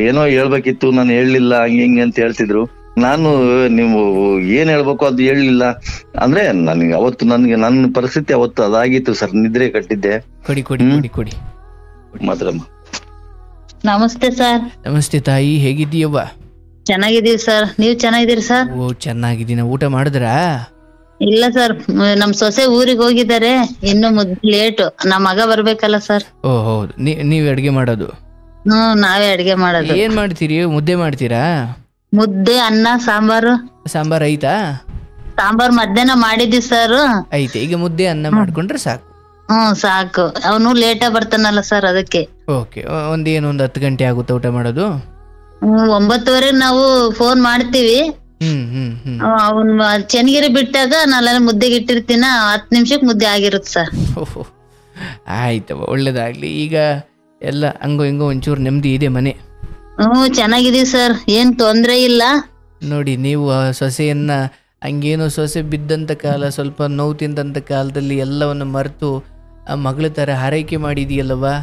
ಏನೋ ಹೇಳ್ಬೇಕಿತ್ತು, ನಾನು ಹೇಳಲಿಲ್ಲ, ಹಂಗೆ ಅಂತ ಹೇಳ್ತಿದ್ರು. ನಾನು ನೀವು ಏನ್ ಹೇಳ್ಬೇಕು ಅದು ಹೇಳಲಿಲ್ಲ. ಅಂದ್ರೆ ನನಗೆ ಅವತ್ತು ನನ್ನ ಪರಿಸ್ಥಿತಿ ಅವತ್ತು ಅದಾಗಿತ್ತು ಸರ್. ನಿದ್ರೆ ಕಟ್ಟಿದ್ದೆ. ಕೊಡಿ ಮಾತ್ರಮ್ಮ. ನಮಸ್ತೆ ಸರ್. ನಮಸ್ತೆ ತಾಯಿ, ಹೇಗಿದ್ದೀಯವ್ವ? ಚೆನ್ನಾಗಿದ್ದೀವಿ ಸರ್, ನೀವ್ ಚೆನ್ನಾಗಿದ್ದೀರಿ ಸರ್? ಓ ಚೆನ್ನಾಗಿದ್ದೀನ. ಊಟ ಮಾಡಿದ್ರಾ? ಇಲ್ಲ ಸರ್, ನಮ್ ಸೊಸೆ ಊರಿಗೆ ಹೋಗಿದ್ದಾರೆ, ಇನ್ನು ಲೇಟು. ನಮ್ ಮಗ ಬರ್ಬೇಕಲ್ಲ ಸರ್. ಓ ಹೌದು, ನೀವ್ ಅಡ್ಗೆ ಮಾಡೋದು? ನಾವೇ ಅಡ್ಗೆ ಮಾಡೋದು. ಏನ್ ಮಾಡ್ತೀರಿ? ಮುದ್ದೆ ಮಾಡ್ತೀರಾ? ಮುದ್ದೆ, ಅನ್ನ, ಸಾಂಬಾರು ಐತಾ? ಸಾಂಬಾರ್ ಮಧ್ಯಾಹ್ನ ಮಾಡಿದ್ವಿ ಸರ್. ಐತೆ, ಈಗ ಮುದ್ದೆ ಅನ್ನ ಮಾಡ್ಕೊಂಡ್ರೆ ಸಾಕು. ಸಾಕು. ಅವನು ಲೇಟ್ ಬರ್ತಾನಲ್ಲ ಸರ್, ಅದಕ್ಕೆ. ಓಕೆ, ಒಂದ್ 10 ಗಂಟೆ ಆಗುತ್ತೆ ಊಟ ಮಾಡೋದು? 9:30 ನಾವು ಫೋನ್ ಮಾಡ್ತೀವಿ. ಅವನ್ ಚೆನ್ನಗಿರಿ ಬಿಟ್ಟಾಗ ನಾಳೆಲ್ಲ ಮುದ್ದೆಗೆ ಇಟ್ಟಿರ್ತೀನ, 10 ನಿಮಿಷಕ್ಕೆ ಮುದ್ದೆ ಆಗಿರುತ್ತೆ ಸರ್. ಆಯ್ತವ, ಒಳ್ಳೇದಾಗ್ಲಿ. ಈಗ ಎಲ್ಲ ಹಂಗೋ ಹಿಂಗೋ ಒಂಚೂರು ನೆಮ್ಮದಿ ಇದೆ ಮನೆ? ಚೆನ್ನಾಗಿದೀವಿ ಸರ್, ಏನ್ ತೊಂದ್ರೆ ಇಲ್ಲ. ನೋಡಿ, ನೀವು ಸೊಸೆಯನ್ನ ಹಂಗೇನೋ ಸೊಸೆ ಬಿದ್ದಂತ ಕಾಲ, ಸ್ವಲ್ಪ ನೋವು ತಿಂದಂತ ಕಾಲದಲ್ಲಿ ಎಲ್ಲವನ್ನು ಮರೆತು ಮಗಳ ತರ ಹಾರೈಕೆ ಮಾಡಿದೀಯಲ್ಲವಾ,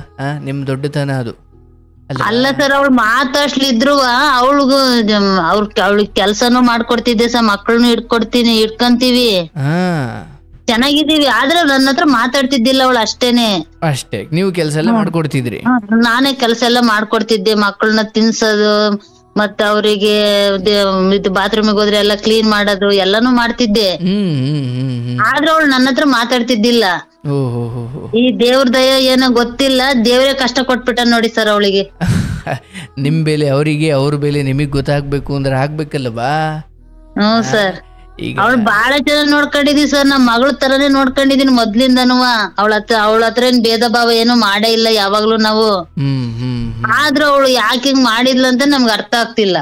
ನಿಮ್ ದೊಡ್ಡತನ ಅದು. ಅಲ್ಲ ಸರ್, ಅವಳು ಮಾತಾಡ್ಸ್ಲಿದ್ರು ಅವಳಿಗೆ ಕೆಲ್ಸನೂ ಮಾಡ್ಕೊಡ್ತಿದ್ದೆ ಸರ್, ಮಕ್ಕಳನ್ನು ಇಟ್ಕೊಂತೀವಿ, ಚೆನ್ನಾಗಿದ್ದೀವಿ. ಆದ್ರೆ ನನ್ನ ಹತ್ರ ಮಾತಾಡ್ತಿದ್ದಿಲ್ಲ ಅವಳು, ಅಷ್ಟೇ. ನೀವು ಕೆಲಸ ಎಲ್ಲ ಮಾಡ್ಕೊಡ್ತಿದ್ರಿ? ನಾನೇ ಕೆಲಸ ಎಲ್ಲ ಮಾಡ್ಕೊಡ್ತಿದ್ದೆ, ಮಕ್ಕಳನ್ನ ತಿನ್ಸೋದು, ಮತ್ತೆ ಅವರಿಗೆ ಇದು ಬಾತ್ರೂಮಿಗೆ ಹೋದ್ರೆ ಎಲ್ಲ ಕ್ಲೀನ್ ಮಾಡೋದು ಎಲ್ಲಾನು ಮಾಡ್ತಿದ್ದೆ. ಆದ್ರೆ ಅವಳು ನನ್ನ ಹತ್ರ ಮಾತಾಡ್ತಿದ್ದಿಲ್ಲ. ಈ ದೇವ್ರ ದಯ ಏನೋ ಗೊತ್ತಿಲ್ಲ, ದೇವ್ರೇ ಕಷ್ಟ ಕೊಟ್ಬಿಟ್ಟ ನೋಡಿ ಸರ್ ಅವಳಿಗೆ. ನಿಮ್ ಬೆಲೆ ಅವರಿಗೆ, ಅವ್ರ ಬೆಲೆ ನಿಮಗ್ ಗೊತ್ತಾಗ್ಬೇಕು ಅಂದ್ರೆ ಆಗ್ಬೇಕಲ್ವಾ? ಸರ್, ಅವಳು ಬಹಳ ಚೆನ್ನಾಗ್ ನೋಡ್ಕೊಂಡಿದೀವಿ ಸರ್. ನಮ್ ಮಗಳ ತರನೇ ನೋಡ್ಕೊಂಡಿದೀನಿ ಮೊದ್ಲಿಂದನು. ಅವಳ ಹತ್ರ ಏನ್ ಭೇದ ಭಾವ ಏನು ಮಾಡೇ ಇಲ್ಲ ಯಾವಾಗ್ಲೂ ನಾವು. ಆದ್ರೂ ಅವಳು ಯಾಕೆ ಹಿಂಗ್ ಮಾಡಿದ್ಲ ಅಂತ ನಮ್ಗೆ ಅರ್ಥ ಆಗ್ತಿಲ್ಲ.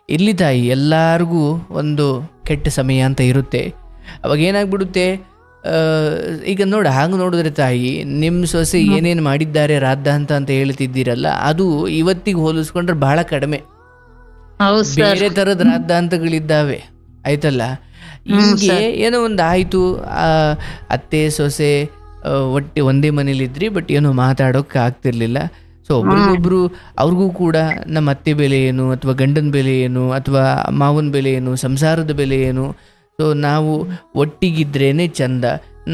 ಇರ್ಲಿ ತಾಯಿ, ಎಲ್ಲಾರ್ಗೂ ಒಂದು ಕೆಟ್ಟ ಸಮಯ ಅಂತ ಇರುತ್ತೆ. ಅವಾಗ ಏನಾಗ್ಬಿಡುತ್ತೆ, ಈಗ ಹಾಗೆ ನೋಡಿದ್ರೆ ತಾಯಿ, ನಿಮ್ ಸೊಸೆ ಏನೇನ್ ಮಾಡಿದ್ದಾರೆ ರಾದ್ಧಾಂತ ಅಂತ ಹೇಳ್ತಿದ್ದೀರಲ್ಲ, ಅದು ಇವತ್ತಿಗೆ ಹೋಲಿಸ್ಕೊಂಡ್ರೆ ಬಹಳ ಕಡಿಮೆ. ಬೇರೆ ತರದ ರಾದ್ಧಾಂತಗಳಿದ್ದಾವೆ, ಆಯ್ತಲ್ಲ. ಹಿಂಗೆ ಏನೋ ಒಂದು ಆಯ್ತು, ಅತ್ತೆ ಸೊಸೆ ಒಟ್ಟಿ ಒಂದೇ ಮನೇಲಿದ್ರಿ, ಬಟ್ ಏನೋ ಮಾತಾಡೋಕೆ ಆಗ್ತಿರ್ಲಿಲ್ಲ. ಸೊ ಒಬ್ರಿಗೊಬ್ರು ಅವ್ರಿಗೂ ಕೂಡ ನಮ್ಮ ಅತ್ತೆ ಬೆಲೆ ಏನು, ಅಥವಾ ಗಂಡನ ಬೆಲೆ ಏನು, ಅಥವಾ ಮಾವನ ಬೆಲೆ ಏನು, ಸಂಸಾರದ ಬೆಲೆ ಏನು. ಸೊ ನಾವು ಒಟ್ಟಿಗಿದ್ರೇ ಚಂದ.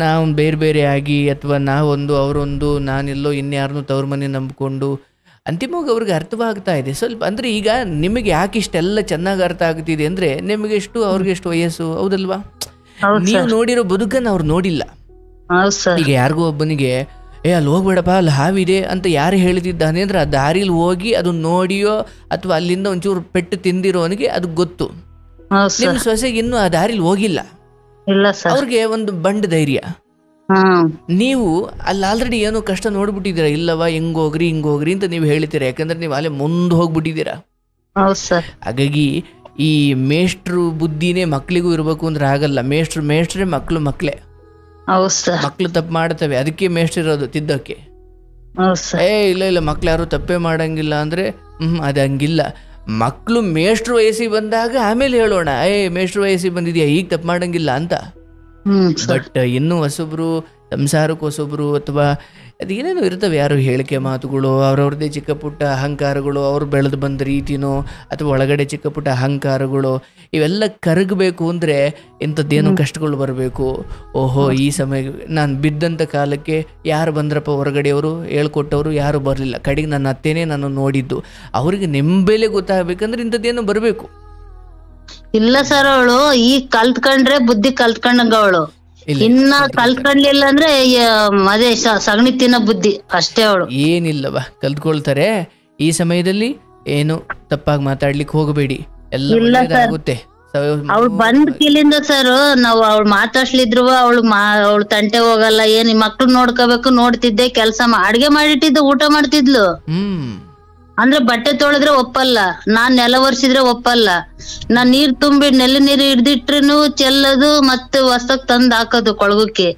ನಾವು ಬೇರೆ ಬೇರೆ ಆಗಿ, ಅಥವಾ ನಾವೊಂದು ಅವರೊಂದು, ನಾನೆಲ್ಲೋ ಇನ್ಯಾರನ್ನೂ ತವ್ರ ಮನೆ ನಂಬಿಕೊಂಡು, ಅಂತಿಮವಾಗಿ ಅವ್ರಿಗೆ ಅರ್ಥವಾಗ್ತಾ ಇದೆ ಸ್ವಲ್ಪ. ಅಂದರೆ ಈಗ ನಿಮಗೆ ಯಾಕೆ ಇಷ್ಟೆಲ್ಲ ಚೆನ್ನಾಗಿ ಅರ್ಥ ಆಗ್ತಿದೆ ಅಂದರೆ, ನಿಮಗೆಷ್ಟು ಅವ್ರಿಗೆಷ್ಟು ವಯಸ್ಸು, ಹೌದಲ್ವಾ? ನೀವು ನೋಡಿರೋ ಬದುಕನ್ನು ಅವ್ರು ನೋಡಿಲ್ಲ. ಈಗ ಯಾರಿಗೋ ಒಬ್ಬನಿಗೆ ಅಲ್ಲಿ ಹೋಗ್ಬೇಡಪ್ಪ, ಅಲ್ಲಿ ಹಾವಿದೆ ಅಂತ ಯಾರು ಹೇಳ್ತಿದ್ದಾನೆ ಅಂದ್ರೆ, ಆ ದಾರಿಲಿ ಹೋಗಿ ಅದು ನೋಡಿಯೋ ಅಥವಾ ಅಲ್ಲಿಂದ ಒಂಚೂರು ಪೆಟ್ಟು ತಿಂದಿರೋನಿಗೆ ಅದು ಗೊತ್ತು. ನಿಮ್ಮ ಸೊಸೆಗೆ ಇನ್ನೂ ಆ ದಾರಿಲಿ ಹೋಗಿಲ್ಲ, ಅವ್ರಿಗೆ ಒಂದು ಬಂಡ ಧೈರ್ಯ. ನೀವು ಅಲ್ಲಿ ಆಲ್ರೆಡಿ ಏನೋ ಕಷ್ಟ ನೋಡ್ಬಿಟ್ಟಿದ್ದೀರಾ, ಇಲ್ಲವಾ ಹಿಂಗೋಗ್ರಿ ಹಿಂಗೋಗ್ರಿ ಅಂತ ನೀವು ಹೇಳ್ತೀರಾ, ಯಾಕಂದ್ರೆ ನೀವು ಅಲ್ಲೇ ಮುಂದೆ ಹೋಗ್ಬಿಟ್ಟಿದ್ದೀರಾ. ಹಾಗಾಗಿ ಈ ಮೇಷ್ಟ್ರು ಬುದ್ಧಿನೇ ಮಕ್ಳಿಗೂ ಇರ್ಬೇಕು ಅಂದ್ರೆ ಆಗಲ್ಲ. ಮೇಷ್ಟ್ರೇ ಮಕ್ಳೇ. ಮಕ್ಳು ತಪ್ಪು ಮಾಡ್ತವೆ, ಅದಕ್ಕೆ ಮೇಷ್ಟ್ರಿರೋದು ತಿದ್ದೋಕೆ. ಇಲ್ಲ ಮಕ್ಳು ಯಾರು ತಪ್ಪೇ ಮಾಡಂಗಿಲ್ಲ ಅಂದ್ರೆ ಅದು ಹಂಗಿಲ್ಲ. ಮಕ್ಕಳು ಮೇಷ್ಟ್ರು ವಯಸ್ಸಿಗೆ ಬಂದಾಗ ಆಮೇಲೆ ಹೇಳೋಣ, ಮೇಷ್ಟ್ರು ವಯಸ್ಸಿಗೆ ಬಂದಿದ್ಯಾ, ಈಗ ತಪ್ಪು ಮಾಡಂಗಿಲ್ಲ ಅಂತ. ಬಟ್ ಇನ್ನೂ ಹೊಸೊಬ್ರು, ಸಂಸಾರಕ್ಕೆ ಹೊಸೊಬ್ರು, ಅಥವಾ ಅದೇನೇನೋ ಇರ್ತವೆ, ಯಾರು ಹೇಳಿಕೆ ಮಾತುಗಳು, ಅವ್ರವ್ರದ್ದೇ ಚಿಕ್ಕ ಪುಟ್ಟ ಅಹಂಕಾರಗಳು, ಅವ್ರು ಬೆಳೆದು ಬಂದ ರೀತಿನೋ, ಅಥವಾ ಒಳಗಡೆ ಚಿಕ್ಕ ಪುಟ್ಟ ಅಹಂಕಾರಗಳು, ಇವೆಲ್ಲ ಕರಗಬೇಕು ಅಂದರೆ ಇಂಥದ್ದೇನೋ ಕಷ್ಟಗಳು ಬರಬೇಕು. ಓಹೋ, ಈ ಸಮಯ ನಾನು ಬಿದ್ದಂಥ ಕಾಲಕ್ಕೆ ಯಾರು ಬಂದ್ರಪ್ಪ ಹೊರಗಡೆಯವರು, ಹೇಳ್ಕೊಟ್ಟವರು ಯಾರು ಬರಲಿಲ್ಲ, ಕಡೆಗೆ ನನ್ನ ಅತ್ತೇನೆ ನಾನು ನೋಡಿದ್ದು, ಅವರಿಗೆ ನೆಂಬೆಲೆ ಗೊತ್ತಾಗಬೇಕಂದ್ರೆ ಇಂಥದ್ದೇನೋ ಬರಬೇಕು. ಇಲ್ಲ ಸರ್, ಅವಳು ಈಗ ಕಲ್ತ್ಕೊಂಡ್ರೆ ಬುದ್ಧಿ ಕಲ್ತ್ಕೊಂಡಂಗ, ಅವಳು ಇನ್ನ ಕಲ್ತ್ಕೊಂಡ್ಲಿಲ್ಲ ಅಂದ್ರೆ ಅದೇ ಸಗಣಿ ತಿನ್ನೋ ಬುದ್ಧಿ ಅಷ್ಟೇ. ಅವಳು ಏನಿಲ್ಲವಾ, ಕಲ್ತ್ಕೊಳ್ತಾರೆ. ಈ ಸಮಯದಲ್ಲಿ ಏನು ತಪ್ಪಾಗಿ ಮಾತಾಡ್ಲಿಕ್ಕೆ ಹೋಗಬೇಡಿ, ಎಲ್ಲ ಆಗುತ್ತೆ. ಅವಳು ಬಂದ್ ಕಿಲಿಂದ ಸರ್, ನಾವು ಅವಳು ಮಾತಾಡ್ಸ್ಲಿದ್ರು ಅವಳು ತಂಟೆ ಹೋಗಲ್ಲ, ಏನ್ ಮಕ್ಳು ನೋಡ್ಕೋಬೇಕು, ನೋಡ್ತಿದ್ದೆ, ಕೆಲ್ಸ ಅಡ್ಗೆ ಮಾಡಿಟ್ಟಿದ್ದೆ, ಊಟ ಮಾಡ್ತಿದ್ಲು. ಅಂದ್ರೆ ಬಟ್ಟೆ ತೊಳೆದ್ರೆ ಒಪ್ಪಲ್ಲ, ನಾನ್ ನೆಲ ಒರ್ಸಿದ್ರೆ ಒಪ್ಪಲ್ಲ, ನಾನ್ ನೀರ್ ತುಂಬಿ ನೆಲ ನೀರು ಹಿಡ್ದಿಟ್ರು ಚೆಲ್ಲದು, ಮತ್ತೆ ಹೊಸಕ್ ತಂದ್ ಹಾಕೋದು ಕೊಳಗಕ್ಕೆ.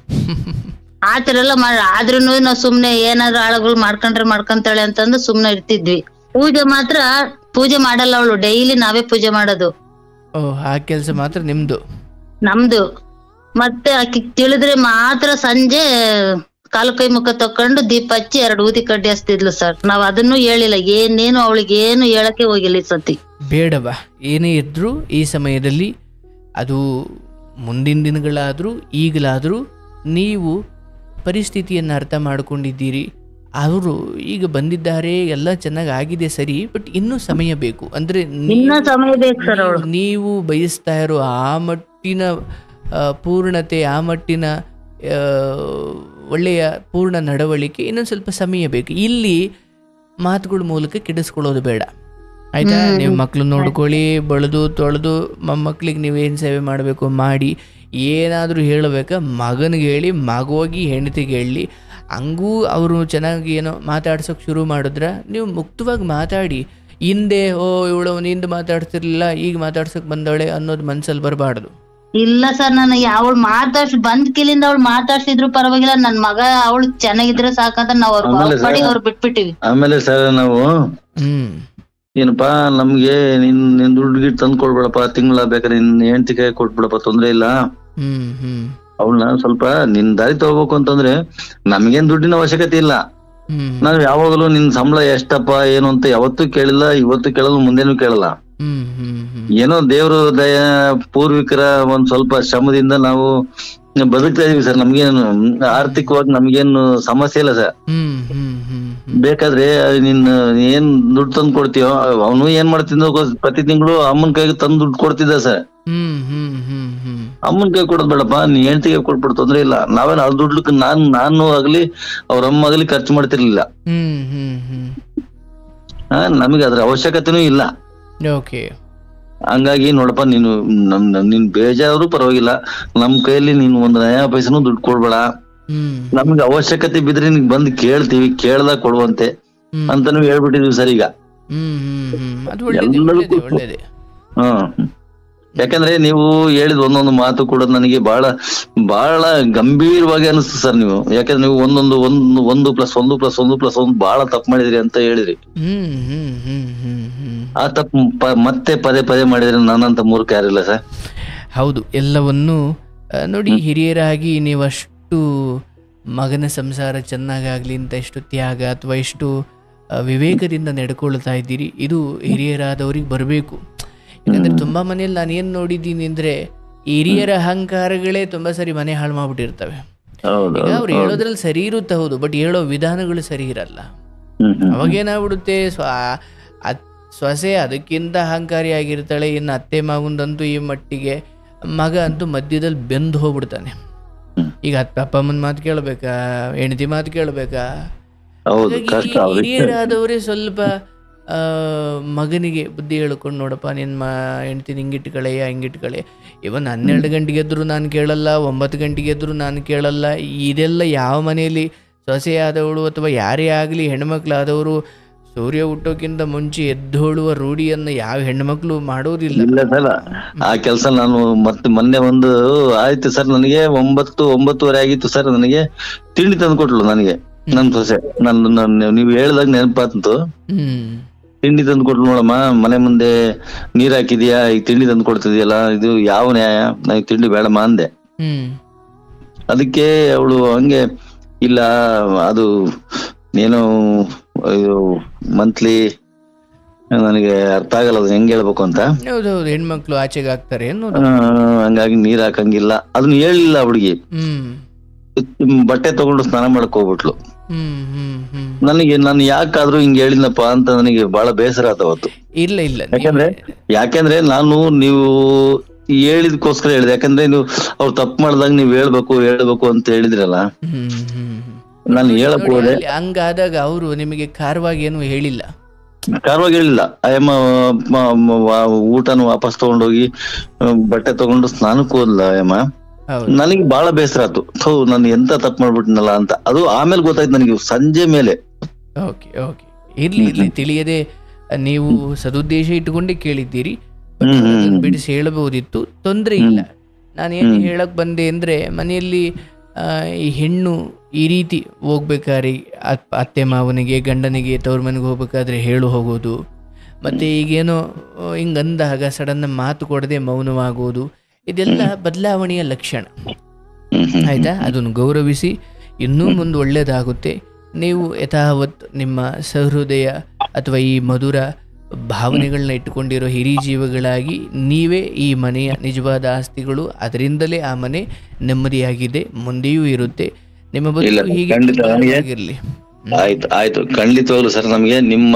ಆತರ ಎಲ್ಲ ಆದ್ರೂನು ನಾವ್ ಸುಮ್ನೆ ಏನಾದ್ರು ಆಳುಗಳು ಮಾಡ್ಕೊಂತಾಳೆ ಅಂತಂದು ಸುಮ್ನೆ ಇರ್ತಿದ್ವಿ. ಪೂಜೆ ಮಾತ್ರ ಪೂಜೆ ಮಾಡಲ್ಲ ಅವಳು, ಡೈಲಿ ನಾವೇ ಪೂಜೆ ಮಾಡೋದು. ಆ ಕೆಲ್ಸ ಮಾತ್ರ ನಮ್ದು. ಮತ್ತೆ ಆಕಿ ತಿಳಿದ್ರೆ ಮಾತ್ರ ಸಂಜೆ ಕಾಲು ಕೈ ಮುಖ ತಕೊಂಡು ದೀಪ ಹಚ್ಚಿ 2 ಊದಿ ಕಡ್ಡಿ ಹಚ್ತಿದ್ಲು ಸರ್. ನಾವ್ ಅದನ್ನು ಹೇಳಿಲ್ಲ, ಏನೇನು ಅವಳಿಗೆ ಏನು ಹೇಳಕ್ಕೆ ಹೋಗಿಲ್ಲ ಈ ಸತಿ. ಬೇಡವಾ, ಏನೇ ಇದ್ರು ಈ ಸಮಯದಲ್ಲಿ, ಅದು ಮುಂದಿನ ದಿನಗಳಾದ್ರೂ ಈಗಲಾದ್ರೂ ನೀವು ಪರಿಸ್ಥಿತಿಯನ್ನು ಅರ್ಥ ಮಾಡ್ಕೊಂಡಿದ್ದೀರಿ. ಅವರು ಈಗ ಬಂದಿದ್ದಾರೆ, ಎಲ್ಲ ಚೆನ್ನಾಗಿ ಆಗಿದೆ ಸರಿ, ಬಟ್ ಇನ್ನೂ ಸಮಯ ಬೇಕು. ಅಂದ್ರೆ ನೀವು ಬಯಸ್ತಾ ಇರೋ ಆ ಮಟ್ಟಿನ ಪೂರ್ಣತೆ, ಆ ಮಟ್ಟಿನ ಒಳ್ಳೆಯ ಪೂರ್ಣ ನಡವಳಿಕೆ ಇನ್ನೊಂದು ಸ್ವಲ್ಪ ಸಮಯ ಬೇಕು. ಇಲ್ಲಿ ಮಾತುಗಳ ಮೂಲಕ ಕೆಡಿಸ್ಕೊಳ್ಳೋದು ಬೇಡ, ಆಯ್ತಾ? ನೀವು ಮಕ್ಳು ನೋಡ್ಕೊಳ್ಳಿ, ಬಳ್ದು ತೊಳೆದು ಮೊಮ್ಮಕ್ಳಿಗೆ ನೀವೇನು ಸೇವೆ ಮಾಡಬೇಕು ಮಾಡಿ. ಏನಾದರೂ ಹೇಳಬೇಕಾ ಮಗನಿಗೆ ಹೇಳಿ, ಮಗೋಗಿ ಹೆಂಡತಿಗೆ ಹೇಳಿ. ಹಂಗೂ ಅವರು ಚೆನ್ನಾಗಿ ಏನೋ ಮಾತಾಡ್ಸೋಕೆ ಶುರು ಮಾಡಿದ್ರೆ ನೀವು ಮುಕ್ತವಾಗಿ ಮಾತಾಡಿ. ಹಿಂದೆ ಇವಳು ಹಿಂದೆ ಮಾತಾಡ್ತಿರ್ಲಿಲ್ಲ, ಈಗ ಮಾತಾಡ್ಸೋಕೆ ಬಂದವಳೆ ಅನ್ನೋದು ಮನ್ಸಲ್ಲಿ ಬರಬಾರ್ದು. ಇಲ್ಲ ಸರ್, ನಾನು ಅವಳು ಬಂದ್ ಕಿಲಿಂದ ಅವಳು ಮಾತಾಡ್ಸಿದ್ರು ಪರವಾಗಿಲ್ಲ, ನನ್ ಮಗ ಅವಳು ಚೆನ್ನಾಗಿದ್ರೆ ಸಾಕಂತ ನಾವು ಅವ್ರು ಬಿಟ್ಬಿಟ್ಟಿವಿ. ಆಮೇಲೆ ಸರ್ ನಾವು ಏನಪ್ಪಾ, ನಮ್ಗೆ ನಿನ್ ದುಡ್ಡು ಗಿಡ್ ತಂದ್ ಕೊಡ್ಬೇಡಪ್ಪ, ತಿಂಗಳ ಬೇಕಾದ್ರೆ ನಿನ್ ಹೆಂಡತಿ ಕೈ ಕೊಟ್ಬಿಡಪ್ಪ, ತೊಂದ್ರೆ ಇಲ್ಲ. ಅವಳನ್ನ ಸ್ವಲ್ಪ ನಿನ್ ದಾರಿ ತಗೋಬೇಕು ಅಂತಂದ್ರೆ ನಮ್ಗೇನ್ ದುಡ್ಡಿನ ಅವಶ್ಯಕತೆ ಇಲ್ಲ. ನಾವ್ ಯಾವಾಗಲೂ ನಿನ್ ಸಂಬಳ ಎಷ್ಟಪ್ಪ ಏನು ಅಂತ ಯಾವತ್ತೂ ಕೇಳಿಲ್ಲ, ಇವತ್ತು ಕೇಳಲ್ಲ, ಮುಂದೇನು ಕೇಳಲ್ಲ. ಏನೋ ದೇವ್ರ ದಯ, ಪೂರ್ವಿಕರ ಒಂದ್ ಸ್ವಲ್ಪ ಶ್ರಮದಿಂದ ನಾವು ಬದುಕ್ತಾ ಇದೀವಿ ಸರ್. ನಮ್ಗೇನು ಆರ್ಥಿಕವಾಗಿ ನಮ್ಗೇನು ಸಮಸ್ಯೆ ಇಲ್ಲ ಸರ್. ಬೇಕಾದ್ರೆ ನಿನ್ ಏನ್ ದುಡ್ಡು ತಂದು ಕೊಡ್ತೀಯೋ, ಅವನು ಏನ್ ಮಾಡ್ತಿದ್ದ ಪ್ರತಿ ತಿಂಗಳು ಅಮ್ಮನ ಕೈಗೆ ತಂದು ದುಡ್ಡು ಕೊಡ್ತಿದ್ದ ಸರ್. ಅಮ್ಮನ ಕೈ ಕೊಡೋದ್ ಬೇಡಪ್ಪ, ನೀ ಹೆಂಡತಿಗೆ ಕೊಟ್ಬಿಟ್ಟು ತೊಂದ್ರೆ ಇಲ್ಲ. ನಾವೇನ್ ಅದ್ ದುಡ್ಲಕ್ ನಾನು ಆಗ್ಲಿ ಅವ್ರ ಅಮ್ಮ ಆಗ್ಲಿ ಖರ್ಚು ಮಾಡ್ತಿರ್ಲಿಲ್ಲ. ನಮಗೆ ಅದ್ರ ಅವಶ್ಯಕತೆನೂ ಇಲ್ಲ. ಹಂಗಾಗಿ ನೋಡಪ್ಪ, ನೀನ್ ಬೇಜಾರು ಪರವಾಗಿಲ್ಲ, ನಮ್ ಕೈಯಲ್ಲಿ ನೀನ್ ಒಂದ್ ನಯಾ ಪೈಸನು ದುಡ್ಡು ಕೊಡ್ಬೇಡ. ನಮ್ಗೆ ಅವಶ್ಯಕತೆ ಬಿದ್ರೆ ನಿನ್ ಬಂದ್ ಕೇಳ್ತೀವಿ, ಕೇಳ್ದಾಗ ಕೊಡುವಂತೆ ಅಂತಾನು ಹೇಳ್ಬಿಟ್ಟಿದ್ವಿ ಸರ್. ಈಗ ಯಾಕಂದ್ರೆ ನೀವು ಹೇಳಿದ ಒಂದೊಂದು ಮಾತು ಕೂಡ ನನಗೆ ಬಹಳ ಗಂಭೀರವಾಗಿ ಅನಿಸ್ತು ಸರ್. ನೀವು ಯಾಕಂದ್ರೆ ನೀವು ಒಂದು ಪ್ಲಸ್ ಒಂದು ಬಹಳ ತಪ್ಪು ಮಾಡಿದ್ರಿ ಅಂತ ಹೇಳಿದ್ರಿ. ಆ ತಪ್ಪು ಮತ್ತೆ ಪದೇ ಮಾಡಿದ್ರೆ ನಾನಂತ ಮೂರ್ಖ ಯಾರಿಲ್ಲ ಸರ್. ಹೌದು, ಎಲ್ಲವನ್ನು ನೋಡಿ, ಹಿರಿಯರಾಗಿ ನೀವಷ್ಟು ಮಗನ ಸಂಸಾರ ಚೆನ್ನಾಗಾಗಲಿ ಅಂತ ಎಷ್ಟು ತ್ಯಾಗ ಅಥವಾ ಎಷ್ಟು ವಿವೇಕದಿಂದ ನಡ್ಕೊಳ್ತಾ ಇದ್ದೀರಿ, ಇದು ಹಿರಿಯರಾದವ್ರಿಗೆ ಬರಬೇಕು. ಯಾಕಂದರೆ ತುಂಬ ಮನೆಯಲ್ಲಿ ನಾನು ಏನು ನೋಡಿದ್ದೀನಿ ಅಂದರೆ, ಹಿರಿಯರ ಅಹಂಕಾರಗಳೇ ತುಂಬ ಸರಿ ಮನೆ ಹಾಳು ಮಾಡಿಬಿಟ್ಟಿರ್ತವೆ. ಈಗ ಅವ್ರು ಹೇಳೋದ್ರಲ್ಲಿ ಸರಿ ಇರುತ್ತೆ, ಹೌದು, ಬಟ್ ಹೇಳೋ ವಿಧಾನಗಳು ಸರಿ ಇರಲ್ಲ. ಅವಾಗೇನಾಗ್ಬಿಡುತ್ತೆ, ಸೊಸೆ ಅದಕ್ಕಿಂತ ಅಹಂಕಾರಿ ಆಗಿರ್ತಾಳೆ, ಇನ್ನು ಅತ್ತೆ ಮಾವಂದಂತೂ ಈ ಮಟ್ಟಿಗೆ, ಮಗ ಅಂತೂ ಮಧ್ಯದಲ್ಲಿ ಬೆಂದು ಹೋಗ್ಬಿಡ್ತಾನೆ. ಈಗ ಅಪ್ಪ ಅಮ್ಮನ ಮಾತು ಕೇಳಬೇಕಾ, ಹೆಂಡತಿ ಮಾತು ಕೇಳಬೇಕಾ? ಹಿರಿಯರಾದವರೇ ಸ್ವಲ್ಪ ಮಗನಿಗೆ ಬುದ್ಧಿ ಹೇಳ್ಕೊಂಡು, ನೋಡಪ್ಪ ನಿನ್ನ ಹೆಂಡ್ತಿನ ಹಿಂಗಿಟ್ಕಳೆ. ಇವನ್ 12 ಗಂಟೆಗೆ ಎದ್ರು ನಾನು ಕೇಳಲ್ಲ, 9 ಗಂಟೆಗೆ ಎದ್ರು ನಾನು ಕೇಳಲ್ಲ. ಇದೆಲ್ಲ ಯಾವ ಮನೆಯಲ್ಲಿ ಸೊಸೆ ಆದವಳು ಅಥವಾ ಯಾರೇ ಆಗಲಿ ಹೆಣ್ಮಕ್ಳಾದವರು ಸೂರ್ಯ ಹುಟ್ಟೋಕ್ಕಿಂತ ಮುಂಚೆ ಎದ್ದೋಳುವ ರೂಢಿಯನ್ನು ಯಾವ ಹೆಣ್ಮಕ್ಳು ಮಾಡೋದಿಲ್ಲ. ಇಲ್ಲ ಸರ್, ಆ ಕೆಲಸ ನಾನು ಮತ್ತೆ ಮೊನ್ನೆ ಒಂದು ಆಯ್ತು ಸರ್, ನನಗೆ 9:30 ಆಗಿತ್ತು ಸರ್, ನನಗೆ ತಿಂಡಿ ತಂದು ಕೊಟ್ಲು ನನಗೆ ನನ್ ಸೊಸೆ. ನೀವು ಹೇಳ್ದಾಗ ನೆನಪಾತು, ತಿಂಡಿ ತಂದು ಕೊಟ್ಲು. ನೋಡಮ್ಮ, ಮನೆ ಮುಂದೆ ನೀರ್ ಹಾಕಿದ್ಯಾ, ಈಗ ತಿಂಡಿ ತಂದು ಕೊಡ್ತಿದ್ಯಲ್ಲ, ಇದು ಯಾವ ನ್ಯಾಯ? ನನಗೆ ತಿಂಡಿ ಬೇಡಮ್ಮ ಅಂದೆ. ಅದಕ್ಕೆ ಅವಳು ಹಂಗೆ, ಇಲ್ಲ ಅದು ಏನೋ ಮಂತ್ಲಿ ನನಗೆ ಅರ್ಥ ಆಗಲ್ಲ ಅದು ಹೆಂಗ್ ಹೇಳ್ಬೇಕು ಅಂತ. ಹೌದೌದು, ಹೆಣ್ಮಕ್ಳು ಆಚೆಗೆ ಹಾಕ್ತಾರೆ, ಹಂಗಾಗಿ ನೀರ್ ಹಾಕಂಗಿಲ್ಲ ಅದನ್ನ ಹೇಳಿಲ್ಲ ಹುಡುಗಿ. ಬಟ್ಟೆ ತಗೊಂಡು ಸ್ನಾನ ಮಾಡಕ್ ಹೋಗ್ಬಿಟ್ಲು. ನನಗೆ ನಾನು ಯಾಕಾದ್ರೂ ಹಿಂಗ್ ಹೇಳಿದ್ನಪ್ಪ ಅಂತ ನನಗೆ ಬಹಳ ಬೇಸರ ಆತವತ್ತು. ಇಲ್ಲ ಇಲ್ಲ, ಯಾಕೆಂದ್ರೆ ನಾನು ನೀವು ಹೇಳಿದ್ಕೋಸ್ಕರ ಹೇಳಿದೆ. ಯಾಕಂದ್ರೆ ನೀವು ಅವ್ರು ತಪ್ಪು ಮಾಡ್ದಾಗ ನೀವ್ ಹೇಳ್ಬೇಕು ಅಂತ ಹೇಳಿದ್ರಲ್ಲ, ನಾನು ಹೇಳಕ್ ಹೋದೆ. ಹಂಗಾದಾಗ ಅವರು ನಿಮಗೆ ಖಾರವಾಗಿ ಏನು ಹೇಳಿಲ್ಲ? ಖಾರವಾಗಿ ಹೇಳಿಲ್ಲ. ಅಯ್ಯಮ್ಮ ಊಟನ ವಾಪಸ್ ತಗೊಂಡೋಗಿ ಬಟ್ಟೆ ತಗೊಂಡು ಸ್ನಾನಕ್ಕೆ ಹೋದ್ಲ ಅಯ್ಯಮ್ಮ. ನನಗೆ ಬಹಳ ಬೇಸರ ಆಯ್ತು, ನಾನು ಎಂತ ತಪ್ಪು ಮಾಡ್ಬಿಟ್ನಲ್ಲ ಅಂತ. ಅದು ಆಮೇಲೆ ಗೊತ್ತಾಯ್ತು ನನಗೆ, ಸಂಜೆ ಮೇಲೆ. ಓಕೆ ಓಕೆ, ಇರ್ಲಿ ತಿಳಿಯದೆ ನೀವು ಸದುದ್ದೇಶ ಇಟ್ಟುಕೊಂಡೇ ಕೇಳಿದ್ದೀರಿ, ಬಿಡಿಸಿ ಹೇಳಬಹುದಿತ್ತು, ತೊಂದರೆ ಇಲ್ಲ. ನಾನೇನು ಹೇಳಕ್ ಬಂದೆ ಅಂದ್ರೆ, ಮನೆಯಲ್ಲಿ ಈ ಹೆಣ್ಣು ಈ ರೀತಿ ಹೋಗ್ಬೇಕಾದ್ರೆ ಅತ್ತೆ ಮಾವನಿಗೆ ಗಂಡನಿಗೆ ತವ್ರ ಮನೆಗೆ ಹೋಗ್ಬೇಕಾದ್ರೆ ಹೋಗೋದು, ಮತ್ತೆ ಈಗೇನೋ ಹಿಂಗಂದಾಗ ಸಡನ್ ಮಾತು ಕೊಡದೆ ಮೌನವಾಗೋದು, ಇದೆಲ್ಲ ಬದಲಾವಣೆಯ ಲಕ್ಷಣ. ಆಯ್ತಾ? ಅದನ್ನು ಗೌರವಿಸಿ ಇನ್ನೂ ಮುಂದೆ ಒಳ್ಳೆಯದಾಗುತ್ತೆ. ನೀವು ಯಥಾವತ್ ನಿಮ್ಮ ಸಹೃದಯ ಅಥವಾ ಈ ಮಧುರ ಭಾವನೆಗಳನ್ನ ಇಟ್ಟುಕೊಂಡಿರೋ ಹಿರಿ ಜೀವಗಳಾಗಿ ನೀವೇ ಈ ಮನೆಯ ನಿಜವಾದ ಆಸ್ತಿಗಳು. ಅದರಿಂದಲೇ ಆ ಮನೆ ನೆಮ್ಮದಿಯಾಗಿದೆ, ಮುಂದೆಯೂ ಇರುತ್ತೆ. ನಿಮ್ಮ ಬದುಕು ಹೀಗೆ ಆಗಿರಲಿ. ಆಯ್ತು, ಖಂಡಿತವಾಗ್ಲು ಸರ್. ನಮ್ಗೆ ನಿಮ್ಮ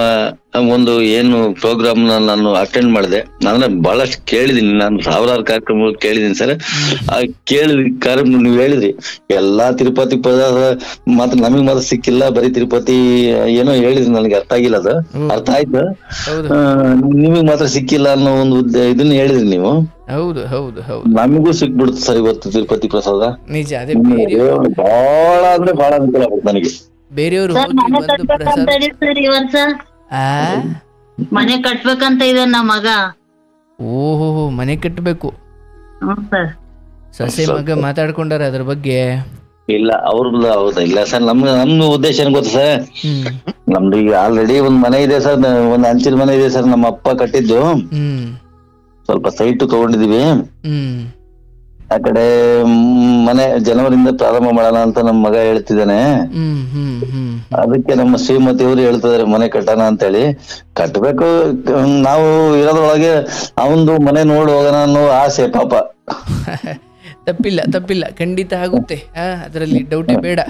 ಒಂದು ಏನು ಪ್ರೋಗ್ರಾಮ್ ನಾನು ಅಟೆಂಡ್ ಮಾಡಿದೆ, ನಾನು ಬಹಳಷ್ಟು ಕೇಳಿದೀನಿ, ನಾನು 1000 ಕಾರ್ಯಕ್ರಮ ಕೇಳಿದೀನಿ ಸರ್. ಆ ಕೇಳಿದ ಕಾರ್ಯಕ್ರಮ ನೀವು ಹೇಳಿದ್ರಿ ಎಲ್ಲಾ ತಿರುಪತಿ ಮಾತ್ರ ನಮಗ್ ಮಾತ್ರ ಸಿಕ್ಕಿಲ್ಲ, ಬರೀ ತಿರುಪತಿ ಏನೋ ಹೇಳಿದ್ರಿ, ನನಗೆ ಅರ್ಥ ಆಗಿಲ್ಲ. ಅದು ಅರ್ಥ ಆಯ್ತು, ನಿಮಗ್ ಮಾತ್ರ ಸಿಕ್ಕಿಲ್ಲ ಅನ್ನೋ ಒಂದು ಇದನ್ನ ಹೇಳಿದ್ರಿ ನೀವು. ಹೌದು ಹೌದು ಹೌದು, ನಮಗೂ ಸಿಕ್ಬಿಡುತ್ತೆ ಸರ್ ಇವತ್ತು ತಿರುಪತಿ ಪ್ರಸಾದ. ನಿಜ, ಅದೇ ಬಹಳ ಅಂದ್ರೆ ಬಹಳ ಅನುಕೂಲ ಆಗುತ್ತೆ ನನಗೆ. ಬೇರೆಯವರು ಮನೆ ಕಟ್ಬೇಕಂತ ಇದೆ ನಮ್ಮ ಮಗ. ಓಹೋ, ಮನೆ ಕಟ್ಟಬೇಕು. ಸೊಸೆ ಮಗ ಮಾತಾಡ್ಕೊಂಡಾರ ಅದ್ರ ಬಗ್ಗೆ? ಇಲ್ಲ, ಅವ್ರದ್ದು ಹೌದಾ? ಇಲ್ಲ ಸರ್, ನಮ್ದು ಉದ್ದೇಶ ಏನ್ ಗೊತ್ತಾ ಸರ್, ನಮ್ದು ಈಗ ಆಲ್ರೆಡಿ ಒಂದ್ ಮನೆ ಇದೆ ಸರ್, ಒಂದ್ ಹಂಚಿನ ಮನೆ ಇದೆ ಸರ್, ನಮ್ಮ ಅಪ್ಪ ಕಟ್ಟಿದ್ದು. ಸ್ವಲ್ಪ ಸೈಟ್ ತಗೊಂಡಿದೀವಿ. ಆ ಕಡೆ ಮನೆ ಜನವರಿಂದ ಪ್ರಾರಂಭ ಮಾಡೋಣ ಅಂತ ನಮ್ಮ ಮಗ ಹೇಳ್ತಿದ್ದಾನೆ. ಅದಕ್ಕೆ ನಮ್ಮ ಶ್ರೀಮತಿ ಅವರು ಹೇಳ್ತಿದಾರೆ ಮನೆ ಕಟ್ಟೋಣ ಅಂತ ಹೇಳಿ. ಕಟ್ಬೇಕು, ನಾವು ಇರೋದ್ರೊಳಗೆ ಅವಂದು ಮನೆ ನೋಡಿ ಹೋಗೋಣ ಅನ್ನೋ ಆಸೆ ಪಾಪ. ತಪ್ಪಿಲ್ಲ, ಖಂಡಿತ ಆಗುತ್ತೆ, ಅದರಲ್ಲಿ ಡೌಟೇ ಬೇಡ.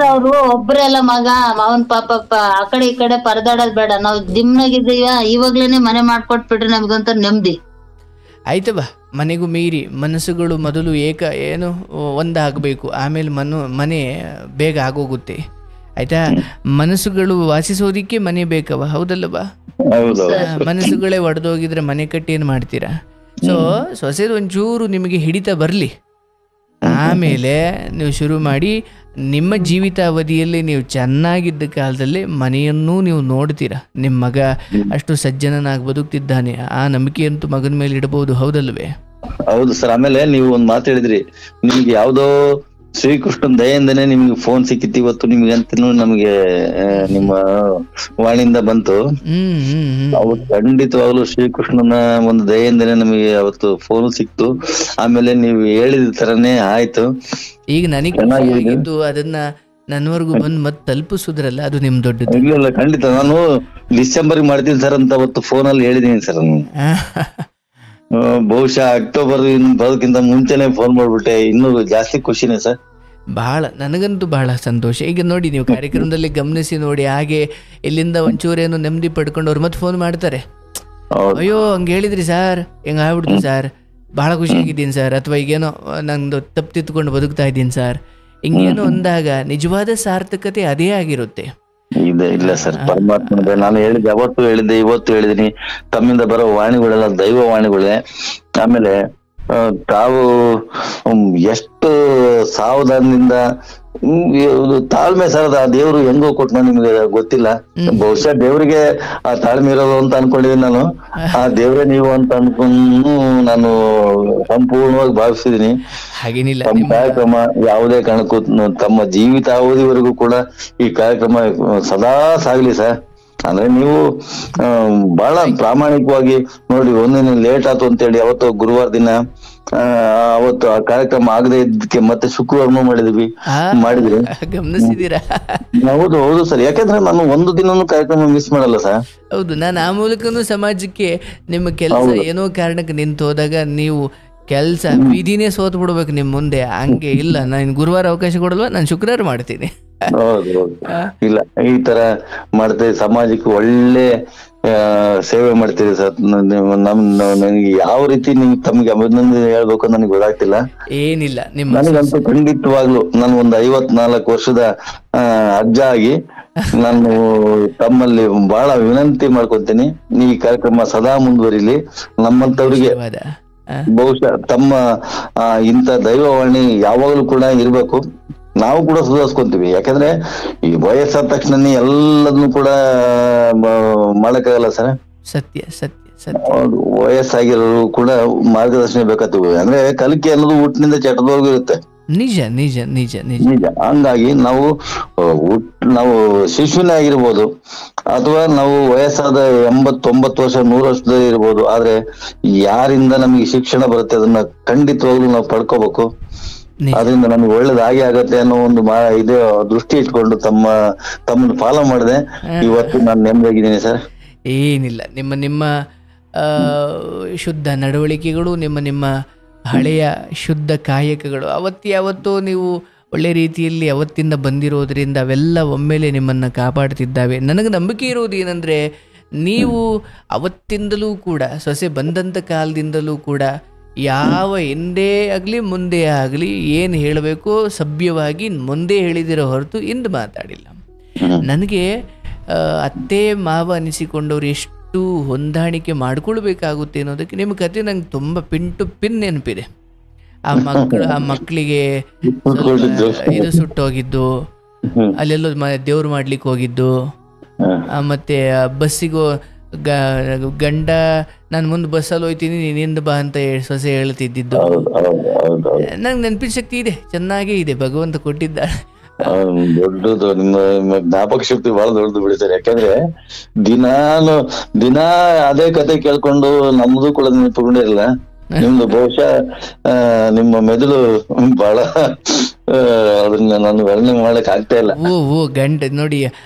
ಅವ್ರು ಒಬ್ರೆಲ್ಲ ಮಗ ಅವನ್ ಪಾಪ ಆ ಕಡೆ ಈ ಕಡೆ ಪರದಾಡೋದ್ ಬೇಡ, ನಾವ್ ದಿಮ್ನಾಗಿದ್ದೀವ, ಇವಾಗ್ಲೇನೆ ಮನೆ ಮಾಡ್ಕೊಟ್ಬಿಟ್ರೆ ನಮ್ಗಂತ ನೆಮ್ಮದಿ. ಆಯ್ತವ, ಮನೆಗೂ ಮೀರಿ ಮನಸ್ಸುಗಳು ಮೊದಲು ಒಂದಾಗಬೇಕು, ಆಮೇಲೆ ಮನೆ ಬೇಗ ಆಗೋಗುತ್ತೆ. ಆಯ್ತಾ? ಮನಸ್ಸುಗಳು ವಾಸಿಸೋದಿಕ್ಕೆ ಮನೆ ಬೇಕವ, ಹೌದಲ್ಲವಾ? ಮನಸ್ಸುಗಳೇ ಒಡೆದೋಗಿದ್ರೆ ಮನೆ ಕಟ್ಟಿ ಏನ್ ಮಾಡ್ತೀರಾ? ಸೊ ಸೊಸೆದು ಒಂಚೂರು ನಿಮಗೆ ಹಿಡಿತ ಬರಲಿ, ಆಮೇಲೆ ನೀವು ಶುರು ಮಾಡಿ. ನಿಮ್ಮ ಜೀವಿತಾವಧಿಯಲ್ಲಿ ನೀವು ಚೆನ್ನಾಗಿದ್ದ ಕಾಲದಲ್ಲಿ ಮನೆಯನ್ನೂ ನೀವು ನೋಡ್ತೀರಾ. ನಿಮ್ಮ ಮಗ ಅಷ್ಟು ಸಜ್ಜನನಾಗಿ ಬದುಕ್ತಿದ್ದಾನೆ, ಆ ನಂಬಿಕೆಯಂತೂ ಮಗನ ಮೇಲೆ ಇಡಬಹುದು, ಹೌದಲ್ವೇ? ಹೌದು ಸರ್. ಆಮೇಲೆ ನೀವು ಒಂದ್ ಮಾತು ಹೇಳಿದ್ರಿ, ನಿಮ್ಗೆ ಯಾವ್ದೋ ಶ್ರೀಕೃಷ್ಣನ್ ದಯೆಯಿಂದನೇ ನಿಮ್ಗೆ ಫೋನ್ ಸಿಕ್ಕಿತ್ತು ಇವತ್ತು ನಿಮ್ಗೆ ಅಂತನೂ ನಮ್ಗೆ ನಿಮ್ಮ ವಾಣಿಯಿಂದ ಬಂತು. ಅವ್ರು ಖಂಡಿತವಾಗ್ಲೂ ಶ್ರೀಕೃಷ್ಣನ ಒಂದು ದಯೆಯಿಂದನೇ ನಮಗೆ ಅವತ್ತು ಫೋನ್ ಸಿಕ್ತು. ಆಮೇಲೆ ನೀವು ಹೇಳಿದ ತರನೇ ಆಯ್ತು. ಈಗ ನನಗೆ ಅದನ್ನ ನನ್ವರ್ಗು ಬಂದ್ ಮತ್ತೆ ತಲುಪಿಸುದ್ರಲ್ಲ, ಅದು ನಿಮ್ ದೊಡ್ಡದು. ಇಲ್ಲ ಖಂಡಿತ ನಾನು ಡಿಸೆಂಬರ್ ಮಾಡ್ತೀನಿ ಸರ್ ಅಂತ ಅವತ್ತು ಫೋನ್ ಅಲ್ಲಿ ಹೇಳಿದೀನಿ ಸರ್. ಬಹುಶಃ ಅಕ್ಟೋಬರ್ ಬರೋದಕ್ಕಿಂತ ಮುಂಚೆನೆ ಫೋನ್ ಮಾಡ್ಬಿಟ್ಟೆ. ಇನ್ನೂ ಜಾಸ್ತಿ ಖುಷಿನೇ ಸರ್. ಬಹಳ ನನಗಂತೂ ಬಹಳ ಸಂತೋಷ. ಈಗ ನೋಡಿ ನೀವು ಕಾರ್ಯಕ್ರಮದಲ್ಲಿ ಗಮನಿಸಿ ನೋಡಿ, ಹಾಗೆ ಇಲ್ಲಿಂದ ಒಂಚೂರೇನು ನೆಮ್ಮದಿ ಪಡ್ಕೊಂಡು ಅವ್ರು ಮತ್ತೆ ಫೋನ್ ಮಾಡ್ತಾರೆ, ಅಯ್ಯೋ ಹಂಗೆ ಹೇಳಿದ್ರಿ ಸರ್, ಹೆಂಗ ಆಗ್ಬಿಡ್ತು ಸರ್, ಬಹಳ ಖುಷಿಯಾಗಿದ್ದೀನಿ ಸರ್, ಅಥವಾ ಈಗೇನೋ ನಂದು ತಪ್ಪು ತಿತ್ಕೊಂಡು ಬದುಕ್ತಾ ಇದ್ದೀನಿ ಸರ್, ಹಿಂಗೇನೋ ಅಂದಾಗ ನಿಜವಾದ ಸಾರ್ಥಕತೆ ಅದೇ ಆಗಿರುತ್ತೆ. ಇಲ್ಲ ಸರ್, ಪರಮಾತ್ಮ ನಾನು ಹೇಳಿದ್ದೆ, ಅವತ್ತು ಹೇಳಿದ್ದೆ, ಇವತ್ತು ಹೇಳಿದೀನಿ, ತಮ್ಮಿಂದ ಬರೋ ವಾಣಿಗಳೆಲ್ಲ ದೈವ ವಾಣಿಗಳೇ. ಆಮೇಲೆ ತಾವು ಎಷ್ಟು ಸಾವಧಾನದಿಂದ ತಾಳ್ಮೆ ಸರ್, ಆ ದೇವ್ರು ಹೆಂಗೋ ಕೊಟ್ಟ ನಿಮ್ಗೆ ಗೊತ್ತಿಲ್ಲ. ಬಹುಶಃ ದೇವ್ರಿಗೆ ಆ ತಾಳ್ಮೆ ಇರೋದು ಅಂತ ಅನ್ಕೊಂಡಿದೀನಿ ನಾನು. ಆ ದೇವ್ರೇ ನೀವು ಅಂತ ಅನ್ಕೊಂಡು ನಾನು ಸಂಪೂರ್ಣವಾಗಿ ಭಾವಿಸಿದೀನಿ. ತಮ್ಮ ಕಾರ್ಯಕ್ರಮ ಯಾವುದೇ ಕಾರಣಕ್ಕೂ ತಮ್ಮ ಜೀವಿತಾವಧಿವರೆಗೂ ಕೂಡ ಈ ಕಾರ್ಯಕ್ರಮ ಸದಾ ಸಾಗ್ಲಿ ಸರ್. ಅಂದ್ರೆ ನೀವು ಬಹಳ ಪ್ರಾಮಾಣಿಕವಾಗಿ ನೋಡಿ, ಒಂದಿನ ಲೇಟ್ ಆಯ್ತು ಅಂತೇಳಿ ಅವತ್ತು ಗುರುವಾರ ದಿನ ಅವತ್ತು ಆ ಕಾರ್ಯಕ್ರಮ ಆಗದೆ ಇದ್ದಕ್ಕೆ ಮತ್ತೆ ಶುಕ್ರವಾರನೂ ಮಾಡಿದ್ವಿ. ಗಮನಿಸಿದೀರಾ? ಹೌದು ಹೌದು ಸರ್, ಯಾಕಂದ್ರೆ ನಾನು ಒಂದು ದಿನನೂ ಕಾರ್ಯಕ್ರಮ ಮಿಸ್ ಮಾಡಲ್ಲ ಸರ್. ಹೌದು, ನಾನು ಆ ಮೂಲಕನೂ ಸಮಾಜಕ್ಕೆ ನಿಮ್ಮ ಕೆಲಸ ಏನೋ ಕಾರಣಕ್ಕೆ ನಿಂತು ಹೋದಾಗ ನೀವು ಕೆಲಸ ವಿಧಿನೇ ಸೋತ್ ಬಿಡ್ಬೇಕು ನಿಮ್ ಮುಂದೆ. ಹಂಗೆ ಇಲ್ಲ, ನಾನು ಗುರುವಾರ ಅವಕಾಶ ಕೊಡಲ್ವಾ, ನಾನು ಶುಕ್ರವಾರ ಮಾಡ್ತೀನಿ. ಹೌದು ಹೌದು, ಇಲ್ಲ ಈ ತರ ಮಾಡ್ತೀವಿ, ಸಮಾಜಕ್ಕೆ ಒಳ್ಳೆ ಸೇವೆ ಮಾಡ್ತೀರಿ ಸರ್. ನನಗೆ ಯಾವ ರೀತಿ ನಿಮ್ಗೆ ತಮ್ಗೆ ಅಭಿನಂದನೆ ಹೇಳ್ಬೇಕು ನನಗೆ ಗೊತ್ತಾಗ್ತಿಲ್ಲ. ಏನಿಲ್ಲ, ನನಗಂತೂ ಖಂಡಿತವಾಗ್ಲು ನಾನು ಒಂದು 54 ವರ್ಷದ ಅಜ್ಜ ಆಗಿ ನಾನು ತಮ್ಮಲ್ಲಿ ಬಹಳ ವಿನಂತಿ ಮಾಡ್ಕೊತೀನಿ, ಈ ಕಾರ್ಯಕ್ರಮ ಸದಾ ಮುಂದುವರಿಲಿ. ನಮ್ಮಂತವ್ರಿಗೆ ಬಹುಶಃ ತಮ್ಮ ಇಂಥ ದೈವವಾಣಿ ಯಾವಾಗ್ಲೂ ಕೂಡ ಇರ್ಬೇಕು. ನಾವು ಕೂಡ ಸುಧಾರಿಸ್ಕೊಂತೀವಿ, ಯಾಕಂದ್ರೆ ಈ ವಯಸ್ಸಾದ ತಕ್ಷಣ ಎಲ್ಲದನ್ನು ಕೂಡ ಮಾಡಕ್ಕಾಗಲ್ಲ ಸರ್. ಸತ್ಯ ಸತ್ಯ ಸತ್ಯ. ವಯಸ್ಸಾಗಿರೋರು ಕೂಡ ಮಾರ್ಗದರ್ಶನ ಬೇಕಾಗ್ತದೆ. ಅಂದ್ರೆ ಕಲಿಕೆ ಅನ್ನೋದು ಹುಟ್ಟಿನಿಂದ ಚಟದವರೆಗೂ ಇರುತ್ತೆ. ನಿಜ ನಿಜ ನಿಜ ನಿಜ ನಿಜ. ಹಂಗಾಗಿ ನಾವು ಶಿಶುನೇ ಆಗಿರ್ಬೋದು, ಅಥವಾ ನಾವು ವಯಸ್ಸಾದ 80-90 ವರ್ಷ 100 ವರ್ಷದಲ್ಲಿ ಇರ್ಬೋದು. ಆದ್ರೆ ಯಾರಿಂದ ನಮಗೆ ಶಿಕ್ಷಣ ಬರುತ್ತೆ ಅದನ್ನ ಖಂಡಿತವಾಗ್ಲೂ ನಾವು ಪಡ್ಕೋಬೇಕು. ಅದರಿಂದ ನಮ್ಗೆ ಒಳ್ಳೇದಾಗಿ ಆಗತ್ತೆ ಅನ್ನೋ ಒಂದು ಇದೇ ದೃಷ್ಟಿ ಇಟ್ಕೊಂಡು ತಮ್ಮನ್ನು ಫಾಲೋ ಮಾಡಿದೆ. ಇವತ್ತು ನಾನು ನೆಮ್ಮದಿಯಾಗಿದ್ದೀನಿ ಸರ್. ಏನಿಲ್ಲ, ನಿಮ್ಮ ಶುದ್ಧ ನಡವಳಿಕೆಗಳು, ನಿಮ್ಮ ಹಳೆಯ ಶುದ್ಧ ಕಾಯಕಗಳು ಯಾವತ್ತೋ ನೀವು ಒಳ್ಳೆ ರೀತಿಯಲ್ಲಿ ಅವತ್ತಿಂದ ಬಂದಿರೋದ್ರಿಂದ ಅವೆಲ್ಲ ಒಮ್ಮೆಲೆ ನಿಮ್ಮನ್ನು ಕಾಪಾಡ್ತಿದ್ದಾವೆ. ನನಗೆ ನಂಬಿಕೆ ಇರೋದು ಏನಂದರೆ, ನೀವು ಅವತ್ತಿಂದಲೂ ಕೂಡ ಸೊಸೆ ಬಂದಂಥ ಕಾಲದಿಂದಲೂ ಕೂಡ ಯಾವ ಹಿಂದೆ ಆಗಲಿ ಮುಂದೆ ಆಗಲಿ ಏನು ಹೇಳಬೇಕೋ ಸಭ್ಯವಾಗಿ ಮುಂದೆ ಹೇಳಿದಿರೋ ಹೊರತು ಇಂದು ಮಾತಾಡಿಲ್ಲ. ನನಗೆ ಅತ್ತೆ ಮಾವ ಅನಿಸಿಕೊಂಡವ್ರು ಎಷ್ಟು ಹೊಂದಾಣಿಕೆ ಮಾಡ್ಕೊಳ್ಬೇಕಾಗುತ್ತೆ ಅನ್ನೋದಕ್ಕೆ ನಿಮ್ಮ ಕತೆ ನಂಗೆ ತುಂಬ ಪಿನ್ ಟು ಪಿನ್ ನೆನಪಿದೆ. ಆ ಮಕ್ಕಳಿಗೆ ಇದು ಸುಟ್ಟೋಗಿದ್ದು, ಅಲ್ಲೆಲ್ಲೋ ದೇವ್ರು ಮಾಡ್ಲಿಕ್ಕೆ ಹೋಗಿದ್ದು, ಮತ್ತೆ ಬಸ್ಸಿಗೂ ಗಂಡ ನಾನು ಮುಂದೆ ಬಸ್ಸಲ್ಲಿ ಹೋಯ್ತೀನಿ ನೀನಿಂದ ಬಾ ಅಂತ ಸೊಸೆ ಹೇಳ್ತಿದ್ದಿದ್ದು. ನಂಗೆ ನೆನಪಿನ ಶಕ್ತಿ ಇದೆ, ಚೆನ್ನಾಗೇ ಇದೆ, ಭಗವಂತ ಕೊಟ್ಟಿದ್ದಾಳೆ. ದೊಡ್ಡದು ನಿಮ್ಮ ಜ್ಞಾಪಕ ಶಕ್ತಿ ಬಹಳ ದೊಡ್ಡದು ಬಿಡ್ತಾರೆ. ಯಾಕಂದ್ರೆ ದಿನಾ ಅದೇ ಕತೆ ಕೇಳ್ಕೊಂಡು ನಮ್ದು ಕೂಡ ನೆನಪುಕೊಂಡಿರಲ್ಲ. ನಿಮ್ದು ಬಹುಶಃ ನಿಮ್ಮ ಮೆದುಳು ಬಹಳ ಅದನ್ನ ನಾನು ವರ್ಣನೆ ಮಾಡಕ್ ಆಗ್ತಾ ಇಲ್ಲ. ಓ ಗಂಟೆ ನೋಡಿ,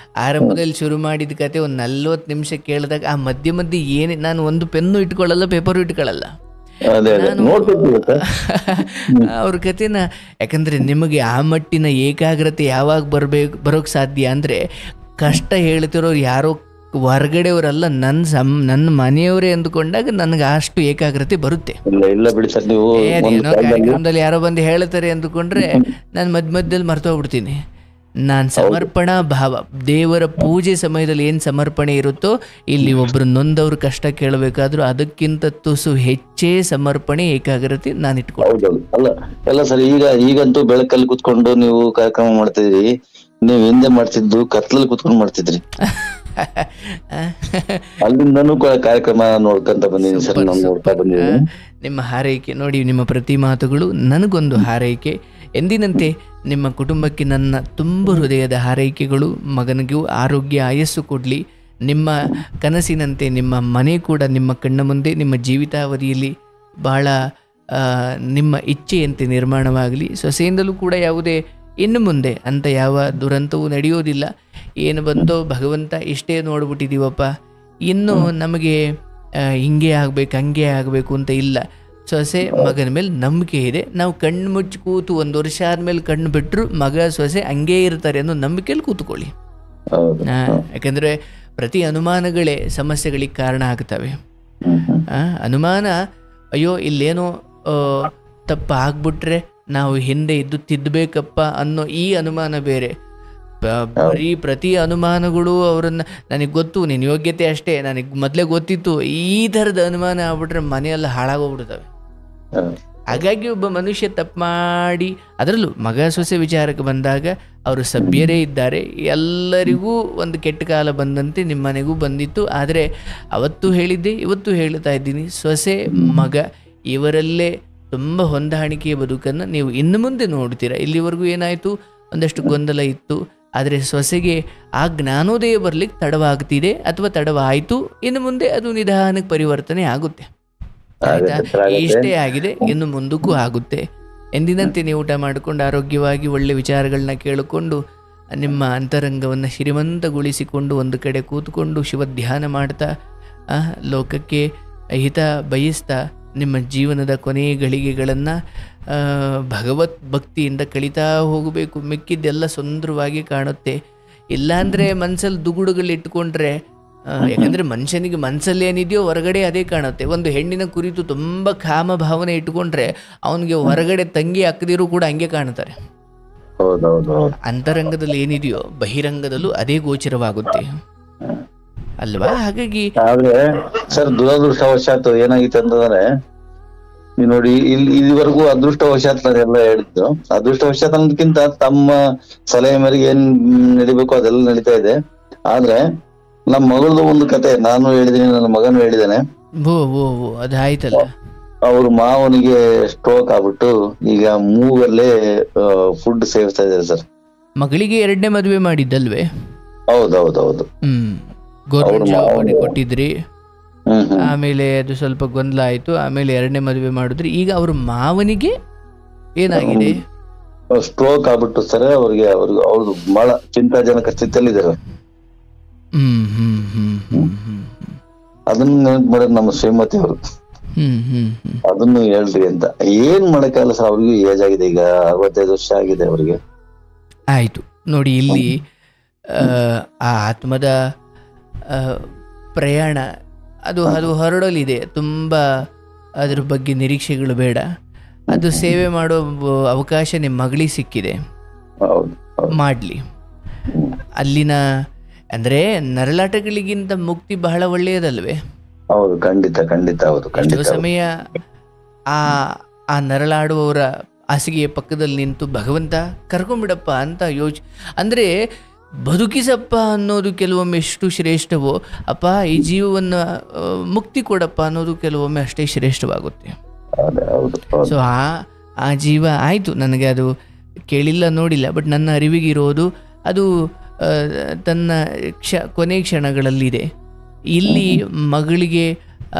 ಆರಂಭದಲ್ಲಿ ಶುರು ಮಾಡಿದ ಕತೆ ಒಂದು 40 ನಿಮಿಷ ಕೇಳಿದಾಗ ಆ ಮಧ್ಯೆ ಏನೇ, ನಾನು ಒಂದು ಪೆನ್ನು ಇಟ್ಕೊಳ್ಳಲ್ಲ, ಪೇಪರು ಇಟ್ಕೊಳ್ಳಲ್ಲ ಅವ್ರ ಕತೆನ. ಯಾಕಂದ್ರೆ ನಿಮಗೆ ಆ ಮಟ್ಟಿನ ಏಕಾಗ್ರತೆ ಯಾವಾಗ ಬರೋಕ್ ಸಾಧ್ಯ ಅಂದ್ರೆ, ಕಷ್ಟ ಹೇಳ್ತಿರೋರು ಯಾರೋ ಹೊರಗಡೆಯವರಲ್ಲ, ನನ್ನ ಮನೆಯವರೇ ಅಂದ್ಕೊಂಡಾಗ ನನಗೆ ಅಷ್ಟು ಏಕಾಗ್ರತೆ ಬರುತ್ತೆ. ಏನೋ ಕಾರ್ಯಕ್ರಮದಲ್ಲಿ ಯಾರೋ ಬಂದು ಹೇಳ್ತಾರೆ ಅಂದ್ಕೊಂಡ್ರೆ ನಾನು ಮಧ್ಯದಲ್ಲಿ ಮರ್ತೋಗ್ಬಿಡ್ತೀನಿ. ನಾನು ಸಮರ್ಪಣಾ ಭಾವ, ದೇವರ ಪೂಜೆ ಸಮಯದಲ್ಲಿ ಏನು ಸಮರ್ಪಣೆ ಇರುತ್ತೋ, ಇಲ್ಲಿ ಒಬ್ರು ನೊಂದವ್ರ ಕಷ್ಟ ಕೇಳಬೇಕಾದ್ರೂ ಅದಕ್ಕಿಂತ ತುಸು ಹೆಚ್ಚೇ ಸಮರ್ಪಣೆ, ಏಕಾಗ್ರತೆ ನಾನು ಇಟ್ಕೊಂಡು. ಅಲ್ಲ ಸರ್, ಈಗಂತೂ ಬೆಳಕಲ್ಲಿ ಕುತ್ಕೊಂಡು ನೀವು ಕಾರ್ಯಕ್ರಮ ಮಾಡ್ತಿದ್ರಿ. ನೀವು ಹಿಂದೆ ಮಾಡ್ತಿದ್ದು ಕತ್ಲಲ್ಲಿ ಕುತ್ಕೊಂಡು ಮಾಡ್ತಿದ್ರಿ. ಅಲ್ಲಿಂದನೂ ಕಾರ್ಯಕ್ರಮ ನೋಡ್ಕೊಂತ ಬಂದಿದ್ದೀನಿ ಸರ್, ನಾನು ನೋಡ್ತಾ ಬಂದಿದ್ದೀನಿ. ನಿಮ್ಮ ಹಾರೈಕೆ ನೋಡಿ, ನಿಮ್ಮ ಪ್ರತಿ ಮಾತುಗಳು ನನಗೊಂದು ಹಾರೈಕೆ. ಎಂದಿನಂತೆ ನಿಮ್ಮ ಕುಟುಂಬಕ್ಕೆ ನನ್ನ ತುಂಬ ಹೃದಯದ ಹಾರೈಕೆಗಳು. ಮಗನಿಗೂ ಆರೋಗ್ಯ ಆಯಸ್ಸು ಕೊಡಲಿ. ನಿಮ್ಮ ಕನಸಿನಂತೆ ನಿಮ್ಮ ಮನೆ ಕೂಡ ನಿಮ್ಮ ಕಣ್ಣ ಮುಂದೆ ನಿಮ್ಮ ಜೀವಿತಾವಧಿಯಲ್ಲಿ ಬಹಳ ನಿಮ್ಮ ಇಚ್ಛೆಯಂತೆ ನಿರ್ಮಾಣವಾಗಲಿ. ಸೊಸೆಯಿಂದಲೂ ಕೂಡ ಯಾವುದೇ ಇನ್ನು ಮುಂದೆ ಅಂತ ಯಾವ ದುರಂತವೂ ನಡೆಯೋದಿಲ್ಲ. ಏನು ಬಂದೋ ಭಗವಂತ ಇಷ್ಟೇ ನೋಡ್ಬಿಟ್ಟಿದ್ದೀವಪ್ಪ, ಇನ್ನು ನಮಗೆ ಹಿಂಗೆ ಆಗಬೇಕು ಹಂಗೆ ಆಗಬೇಕು ಅಂತ ಇಲ್ಲ. ಸೊಸೆ ಮಗನ ಮೇಲೆ ನಂಬಿಕೆ ಇದೆ. ನಾವು ಕಣ್ಣು ಮುಚ್ಚಿ ಕೂತು 1 ವರ್ಷ ಆದಮೇಲೆ ಕಣ್ಣು ಬಿಟ್ಟರು ಮಗ ಸೊಸೆ ಹಂಗೇ ಇರ್ತಾರೆ ಅನ್ನೋ ನಂಬಿಕೆಯಲ್ಲಿ ಕೂತ್ಕೊಳ್ಳಿ. ಯಾಕಂದರೆ ಪ್ರತಿ ಅನುಮಾನಗಳೇ ಸಮಸ್ಯೆಗಳಿಗೆ ಕಾರಣ ಆಗ್ತವೆ. ಅನುಮಾನ, ಅಯ್ಯೋ ಇಲ್ಲೇನೋ ತಪ್ಪ ಆಗ್ಬಿಟ್ರೆ ನಾವು ಹಿಂದೆ ಇದ್ದು ತಿದ್ದಬೇಕಪ್ಪ ಅನ್ನೋ ಈ ಅನುಮಾನ ಬೇರೆ. ಬರೀ ಪ್ರತಿ ಅನುಮಾನಗಳು ಅವರನ್ನು ನನಗೆ ಗೊತ್ತು, ನಿನ್ನ ಯೋಗ್ಯತೆ ಅಷ್ಟೇ, ನನಗೆ ಮೊದಲೇ ಗೊತ್ತಿತ್ತು, ಈ ಥರದ ಅನುಮಾನ ಆಗ್ಬಿಟ್ರೆ ಮನೆಯೆಲ್ಲ ಹಾಳಾಗೋಗ್ಬಿಡ್ತವೆ. ಹಾಗಾಗಿ ಒಬ್ಬ ಮನುಷ್ಯ ತಪ್ಪು ಮಾಡಿ, ಅದರಲ್ಲೂ ಮಗ ಸೊಸೆ ವಿಚಾರಕ್ಕೆ ಬಂದಾಗ ಅವರು ಸಭ್ಯರೇ ಇದ್ದಾರೆ. ಎಲ್ಲರಿಗೂ ಒಂದು ಕೆಟ್ಟ ಕಾಲ ಬಂದಂತೆ ನಿಮ್ಮ ಮನೆಗೂ ಬಂದಿತ್ತು. ಆದರೆ ಅವತ್ತು ಹೇಳಿದ್ದೆ, ಇವತ್ತು ಹೇಳ್ತಾ ಇದ್ದೀನಿ, ಸೊಸೆ ಮಗ ಇವರಲ್ಲೇ ತುಂಬ ಹೊಂದಾಣಿಕೆಯ ಬದುಕನ್ನು ನೀವು ಇನ್ನು ಮುಂದೆ ನೋಡ್ತೀರ. ಇಲ್ಲಿವರೆಗೂ ಏನಾಯಿತು, ಒಂದಷ್ಟು ಗೊಂದಲ ಇತ್ತು. ಆದರೆ ಸೊಸೆಗೆ ಆ ಜ್ಞಾನೋದಯ ಬರಲಿಕ್ಕೆ ತಡವಾಗ್ತಿದೆ ಅಥವಾ ತಡವಾಯಿತು. ಇನ್ನು ಮುಂದೆ ಅದು ನಿಧಾನಕ್ಕೆ ಪರಿವರ್ತನೆ ಆಗುತ್ತೆ. ಆಯಿತಾ? ಇಷ್ಟೇ ಆಗಿದೆ, ಇನ್ನು ಮುಂದಕ್ಕೂ ಆಗುತ್ತೆ. ಎಂದಿನಂತೆ ನೀವು ಊಟ ಮಾಡಿಕೊಂಡು ಆರೋಗ್ಯವಾಗಿ ಒಳ್ಳೆ ವಿಚಾರಗಳನ್ನ ಕೇಳಿಕೊಂಡು ನಿಮ್ಮ ಅಂತರಂಗವನ್ನು ಶ್ರೀಮಂತಗೊಳಿಸಿಕೊಂಡು ಒಂದು ಕಡೆ ಕೂತ್ಕೊಂಡು ಶಿವ ಧ್ಯಾನ ಮಾಡ್ತಾ ಲೋಕಕ್ಕೆ ಹಿತ ಬಯಸ್ತಾ ನಿಮ್ಮ ಜೀವನದ ಕೊನೆಯ ಗಳಿಗೆಗಳನ್ನು ಭಗವತ್ ಭಕ್ತಿಯಿಂದ ಕಳೀತಾ ಹೋಗಬೇಕು. ಮಿಕ್ಕಿದ್ದೆಲ್ಲ ಸುಂದರವಾಗಿ ಕಾಣುತ್ತೆ. ಇಲ್ಲಾಂದರೆ ಮನಸ್ಸಲ್ಲಿ ದುಗುಡುಗಳಿಟ್ಕೊಂಡ್ರೆ, ಯಾಕಂದರೆ ಮನುಷ್ಯನಿಗೆ ಮನಸ್ಸಲ್ಲಿ ಏನಿದೆಯೋ ಹೊರಗಡೆ ಅದೇ ಕಾಣುತ್ತೆ. ಒಂದು ಹೆಣ್ಣಿನ ಕುರಿತು ತುಂಬ ಕಾಮ ಭಾವನೆ ಇಟ್ಕೊಂಡ್ರೆ ಅವನಿಗೆ ಹೊರಗಡೆ ತಂಗಿ ಅಕ್ಕದಿರು ಕೂಡ ಹಂಗೆ ಕಾಣ್ತಾರೆ. ಅಂತರಂಗದಲ್ಲಿ ಏನಿದೆಯೋ ಬಹಿರಂಗದಲ್ಲೂ ಅದೇ ಗೋಚರವಾಗುತ್ತೆ ಅಲ್ವಾ? ಹಾಗಾಗಿ ಆದ್ರೆ ಸರ್, ದುರದೃಷ್ಟವಶಾತ್ ಏನಾಗಿತ್ತು ಅಂತಂದ್ರೆ, ನೀವು ನೋಡಿ ಇಲ್ಲಿವರೆಗೂ ಅದೃಷ್ಟವಶಾತ್ ನಾನೆಲ್ಲ ಹೇಳಿದ್ದು, ಅದೃಷ್ಟವಶಾತ್ ಅನ್ನೋದಕ್ಕಿಂತ ತಮ್ಮ ಸಲಹೆ ಮೇರೆಗೆ ಏನ್ ನಡಿಬೇಕು ಅದೆಲ್ಲ ನಡೀತಾ ಇದೆ. ಆದ್ರೆ ನಮ್ಮ ಮಗಳದು ಒಂದು ಕತೆ ನಾನು ಹೇಳಿದೀನಿ, ನನ್ನ ಮಗನು ಹೇಳಿದಾನೆ. ಅದಾಯ್ತಲ್ಲ, ಅವ್ರ ಮಾವನಿಗೆ ಸ್ಟ್ರೋಕ್ ಆಗ್ಬಿಟ್ಟು ಈಗ ಮೂಗಲ್ಲೇ ಫುಡ್ ಸೇವಿಸ್ತಾ ಇದ್ದಾರೆ ಸರ್. ಮಗಳಿಗೆ 2ನೇ ಮದುವೆ ಮಾಡಿದ್ದಲ್ವೇ? ಹೌದೌದೌದು. ಗೌರ್ಮೆಂಟ್ ಜಾಬ್ ಕೊಟ್ಟಿದ್ರಿ, ಆಮೇಲೆ ಅದು ಸ್ವಲ್ಪ ಗೊಂದಲ ಆಯ್ತು, ಆಮೇಲೆ 2ನೇ ಮದುವೆ ಮಾಡಿದ್ರಿ. ಈಗ ಅವ್ರ ಮಾವನಿಗೆ ಏನಾಗಿದೆ? ಸ್ಟ್ರೋಕ್ ಆಗ್ಬಿಟ್ಟು ಸರ್. ಅವ್ರದ್ದು ಬಹಳ ಚಿಂತಾಜನಕ ಸ್ಥಿತಿಯಲ್ಲಿ ಇದ್ದಾರೆ. ಅದನ್ನ ನೆನಪು ಮಾಡೋದು ನಮ್ಮ ಶ್ರೀಮತಿ ಅವರು. ಅದನ್ನು ಹೇಳ್ರಿ ಅಂತ ಏನ್ ಮಾಡಕ್ಕಾಗಲ್ಲ ಸರ್. ಅವ್ರಿಗೂ ಏಜ್ ಆಗಿದೆ, ಈಗ 65 ವರ್ಷ ಆಗಿದೆ ಅವ್ರಿಗೆ. ಆಯ್ತು ನೋಡಿ, ಇಲ್ಲಿ ಆ ಆತ್ಮದ ಪ್ರಯಾಣ ಅದು ಹೊರಡಲಿದೆ. ತುಂಬ ಅದ್ರ ಬಗ್ಗೆ ನಿರೀಕ್ಷೆಗಳು ಬೇಡ. ಅದು ಸೇವೆ ಮಾಡೋ ಅವಕಾಶ ನಿಮ್ಮ ಮಗಳಿಗೆ ಸಿಕ್ಕಿದೆ, ಮಾಡಲಿ. ಅಲ್ಲಿನ ಅಂದರೆ ನರಳಾಟಗಳಿಗಿಂತ ಮುಕ್ತಿ ಬಹಳ ಒಳ್ಳೆಯದಲ್ವೇ? ಹೌದು, ಖಂಡಿತ ಖಂಡಿತ. ಹೌದು, ಎಷ್ಟೋ ಸಮಯ ಆ ನರಳಾಡುವವರ ಹಾಸಿಗೆಯ ಪಕ್ಕದಲ್ಲಿ ನಿಂತು ಭಗವಂತ ಕರ್ಕೊಂಡ್ಬಿಡಪ್ಪ ಅಂತ ಅಂದರೆ ಬದುಕಿಸಪ್ಪ ಅನ್ನೋದು ಕೆಲವೊಮ್ಮೆ ಎಷ್ಟು ಶ್ರೇಷ್ಠವೋ, ಅಪ್ಪ ಈ ಜೀವವನ್ನು ಮುಕ್ತಿ ಕೊಡಪ್ಪ ಅನ್ನೋದು ಕೆಲವೊಮ್ಮೆ ಅಷ್ಟೇ ಶ್ರೇಷ್ಠವಾಗುತ್ತೆ. ಸೊ ಆ ಜೀವ ಆಯಿತು, ನನಗೆ ಅದು ಕೇಳಿಲ್ಲ ನೋಡಿಲ್ಲ, ಬಟ್ ನನ್ನ ಅರಿವಿಗಿರೋದು ಅದು ತನ್ನ ಕೊನೆ ಕ್ಷಣಗಳಲ್ಲಿದೆ. ಇಲ್ಲಿ ಮಗಳಿಗೆ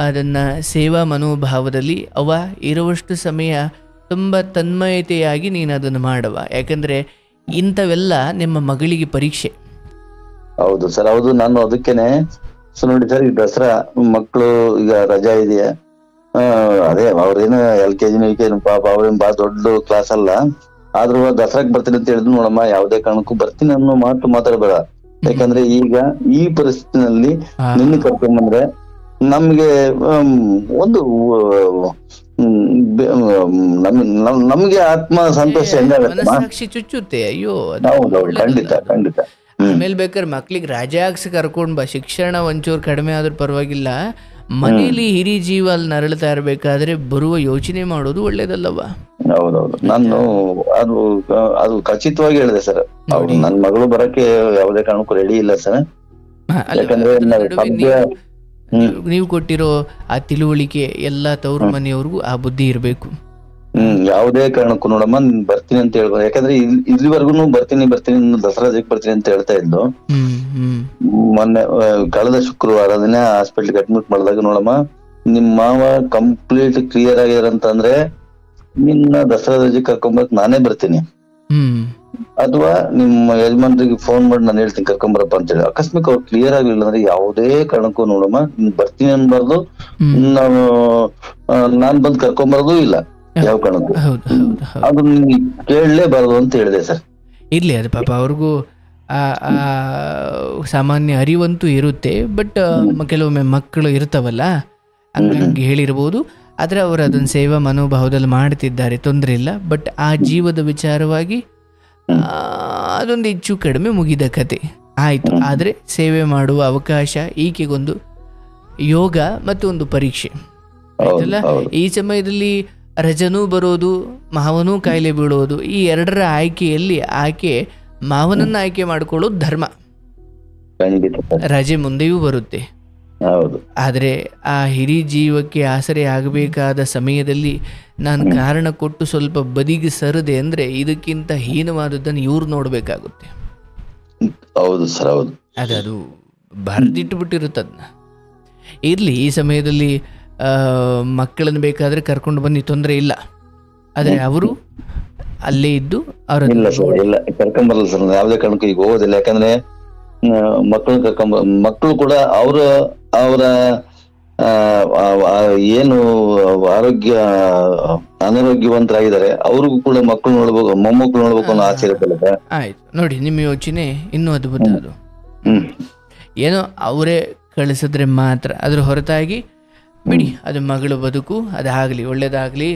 ಅದನ್ನು ಸೇವಾ ಮನೋಭಾವದಲ್ಲಿ ಅವ ಇರುವಷ್ಟು ಸಮಯ ತುಂಬ ತನ್ಮಯತೆಯಾಗಿ ನೀನು ಅದನ್ನು ಮಾಡವ. ಯಾಕಂದರೆ ಇಂಥವೆಲ್ಲ ನಿಮ್ಮ ಮಗಳಿಗೆ ಪರೀಕ್ಷೆ. ಹೌದು ಸರ್, ಹೌದು. ನಾನು ಅದಕ್ಕೇನೆ ನೋಡಿ ಸರ್, ಈ ದಸರಾ ಮಕ್ಕಳು ಈಗ ರಜಾ ಇದೆಯಾ, ಅದೇ ಅವ್ರೇನು LKG UKG ಪಾಪ ಅವ್ರೇನು ಬಾ ದೊಡ್ಡ ಕ್ಲಾಸ್ ಅಲ್ಲ, ಆದ್ರೂ ದಸರಾಕ್ ಬರ್ತೀನಿ ಅಂತ ಹೇಳಿದ್ರು. ನೋಡಮ್ಮ, ಯಾವುದೇ ಕಾರಣಕ್ಕೂ ಬರ್ತೀನಿ ಅನ್ನೋ ಮಾತು ಮಾತಾಡಬೇಡ. ಯಾಕಂದ್ರೆ ಈಗ ಈ ಪರಿಸ್ಥಿತಿನಲ್ಲಿ ನಿನ್ನ ಕರ್ಕೊಂಡ್ಬಂದ್ರೆ ನಮ್ಗೆ ಒಂದು ನಮ್ಗೆ ಆತ್ಮ ಸಂತೋಷ ಮನಸ್ಸಾಕ್ಷಿ ಚುಚ್ಚುತ್ತೆ. ಅಯ್ಯೋ, ಖಂಡಿತ ಖಂಡಿತ. ಆಮೇಲೆ ಬೇಕಾದ್ರೆ ಮಕ್ಳಿಗೆ ರಜೆ ಹಾಕ್ಸಿ ಕರ್ಕೊಂಡ್ ಬಾ. ಶಿಕ್ಷಣ ಒಂಚೂರು ಕಡಿಮೆ ಆದ್ರೂ ಪರವಾಗಿಲ್ಲ, ಮನೇಲಿ ಹಿರಿ ಜೀವ ಅಲ್ಲಿ ನರಳ್ತಾ ಇರ್ಬೇಕಾದ್ರೆ ಬರುವ ಯೋಚನೆ ಮಾಡೋದು ಒಳ್ಳೇದಲ್ಲವಾ? ಹೌದೌದು. ನಾನು ಅದು ಖಚಿತವಾಗಿ ಹೇಳಿದೆ ಸರ್. ನನ್ ಮಗಳು ಬರಕ್ಕೆ ಯಾವುದೇ ಕಾರಣಕ್ಕೂ ರೆಡಿ ಇಲ್ಲ ಸರ್. ಯಾಕಂದ್ರೆ ನೀವು ಕೊಟ್ಟಿರೋ ಆ ತಿಳುವಳಿಕೆ ಎಲ್ಲ ತವರು ಮನೆಯವ್ರಿಗೂ ಆ ಬುದ್ಧಿ ಇರಬೇಕು. ಯಾವುದೇ ಕಾರಣಕ್ಕೂ ನೋಡಮ್ಮ ನೀನ್ ಬರ್ತೀನಿ ಅಂತ ಹೇಳ್ಬೋದು. ಯಾಕಂದ್ರೆ ಇಲ್ಲಿವರೆಗೂ ಬರ್ತೀನಿ ದಸರಾ ರಜೆಗೆ ಬರ್ತೀನಿ ಅಂತ ಹೇಳ್ತಾ ಇದ್ದು. ಮೊನ್ನೆ ಕಳೆದ ಶುಕ್ರವಾರ ದಿನ ಹಾಸ್ಪಿಟ್ಲಿಗೆ ಅಡ್ಮಿಟ್ ಮಾಡಿದಾಗ ನೋಡಮ್ಮ ನಿಮ್ ಮಾವ ಕಂಪ್ಲೀಟ್ ಕ್ಲಿಯರ್ ಆಗಿದಾರಂತಂದ್ರೆ ನಿನ್ನ ದಸರಾ ರಜೆಗೆ ಕರ್ಕೊಂಬರಕ್ ನಾನೇ ಬರ್ತೀನಿ, ಅಥವಾ ನಿಮ್ಮ ಯಜಮಾನ್ರಿಗೆ ಫೋನ್ ಮಾಡಿ ನಾನು ಹೇಳ್ತೀನಿ ಕರ್ಕೊಂಬರಪ್ಪ ಅಂತ ಹೇಳಿ. ಅಕಸ್ಮಾತ್ ಅವ್ರು ಕ್ಲಿಯರ್ ಆಗ್ಲಿಲ್ಲ ಅಂದ್ರೆ ಯಾವುದೇ ಕಾರಣಕ್ಕೂ ನೋಡಮ್ಮ ನೀನ್ ಬರ್ತೀನಿ ಅನ್ಬಾರ್ದು, ನಾವು ನಾನ್ ಬಂದ್ ಕರ್ಕೊಂಬರೋದು ಇಲ್ಲ ಯಾವ ಕಾರಣಕ್ಕೂ. ಅದು ಕೇಳಲೇಬಾರ್ದು ಅಂತ ಹೇಳಿದೆ ಸರ್. ಇರ್ಲಿ, ಅದು ಪಾಪ ಅವ್ರಿಗೂ ಸಾಮಾನ್ಯ ಅರಿವಂತೂ ಇರುತ್ತೆ, ಬಟ್ ಕೆಲವೊಮ್ಮೆ ಮಕ್ಕಳು ಇರ್ತಾವಲ್ಲ ಹಂಗಾಗಿ ಹೇಳಿರ್ಬೋದು. ಆದರೆ ಅವರು ಅದನ್ನು ಸೇವಾ ಮನೋಭಾವದಲ್ಲಿ ಮಾಡ್ತಿದ್ದಾರೆ, ತೊಂದರೆ ಇಲ್ಲ. ಬಟ್ ಆ ಜೀವದ ವಿಚಾರವಾಗಿ ಅದೊಂದು ಹೆಚ್ಚು ಕಡಿಮೆ ಮುಗಿದ ಕತೆ ಆಯಿತು. ಆದರೆ ಸೇವೆ ಮಾಡುವ ಅವಕಾಶ ಈಕೆಗೊಂದು ಯೋಗ ಮತ್ತು ಒಂದು ಪರೀಕ್ಷೆ ಆಯ್ತಲ್ಲ. ಈ ಸಮಯದಲ್ಲಿ ರಜನೂ ಬರೋದು, ಮಾವನೂ ಕಾಯಿಲೆ ಬೀಳೋದು, ಈ ಎರಡರ ಆಯ್ಕೆಯಲ್ಲಿ ಆಕೆ ಮಾವನನ್ನ ಆಯ್ಕೆ ಮಾಡಿಕೊಳ್ಳೋದು ಧರ್ಮ. ರಜೆ ಮುಂದೆಯೂ ಬರುತ್ತೆ, ಆದರೆ ಆ ಹಿರಿ ಜೀವಕ್ಕೆ ಆಸರೆ ಆಗಬೇಕಾದ ಸಮಯದಲ್ಲಿ ನಾನು ಕಾರಣ ಕೊಟ್ಟು ಸ್ವಲ್ಪ ಬದಿಗೆ ಸರದೆ ಅಂದ್ರೆ ಇದಕ್ಕಿಂತ ಹೀನವಾದದ್ದನ್ನು ಇವ್ರು ನೋಡ್ಬೇಕಾಗುತ್ತೆ. ಹೌದು ಸರ್, ಹೌದು. ಅದು ಬರೆದಿಟ್ಟು ಬಿಟ್ಟಿರುತ್ತದನ್ನ. ಇರ್ಲಿ, ಈ ಸಮಯದಲ್ಲಿ ಮಕ್ಕಳನ್ನು ಬೇಕಾದ್ರೆ ಕರ್ಕೊಂಡು ಬನ್ನಿ, ತೊಂದರೆ ಇಲ್ಲ. ಆದರೆ ಅವರು ಅಲ್ಲೇ ಇದ್ದು ಅವರ ಕರ್ಕೊಂಬರಲ್ಲ ಸರ್, ಯಾವುದೇ ಕಾರಣಕ್ಕೂ ಈಗ ಹೋಗೋದಿಲ್ಲ. ಯಾಕಂದ್ರೆ ಮಕ್ಕಳು ಕೂಡ ಅವರ ಏನು ಆರೋಗ್ಯ ಅನಾರೋಗ್ಯವಂತರಾಗಿದ್ದಾರೆ, ಅವ್ರಿಗೂ ಕೂಡ ಮಕ್ಕಳು ನೋಡ್ಬೇಕು, ಮೊಮ್ಮಕ್ಕಳು ನೋಡ್ಬೇಕು ಅನ್ನೋ ಆಸೆ ಇರುತ್ತೆ. ಆಯ್ತು ನೋಡಿ, ನಿಮ್ಮ ಯೋಚನೆ ಇನ್ನೂ ಅದ್ಭುತ. ಅದು ಏನೋ ಅವರೇ ಕಳಿಸಿದ್ರೆ ಮಾತ್ರ, ಅದ್ರ ಹೊರತಾಗಿ ಬಿಡಿ, ಅದು ಮಗಳು ಬದುಕು, ಅದಾಗಲಿ ಒಳ್ಳೇದಾಗಲಿ.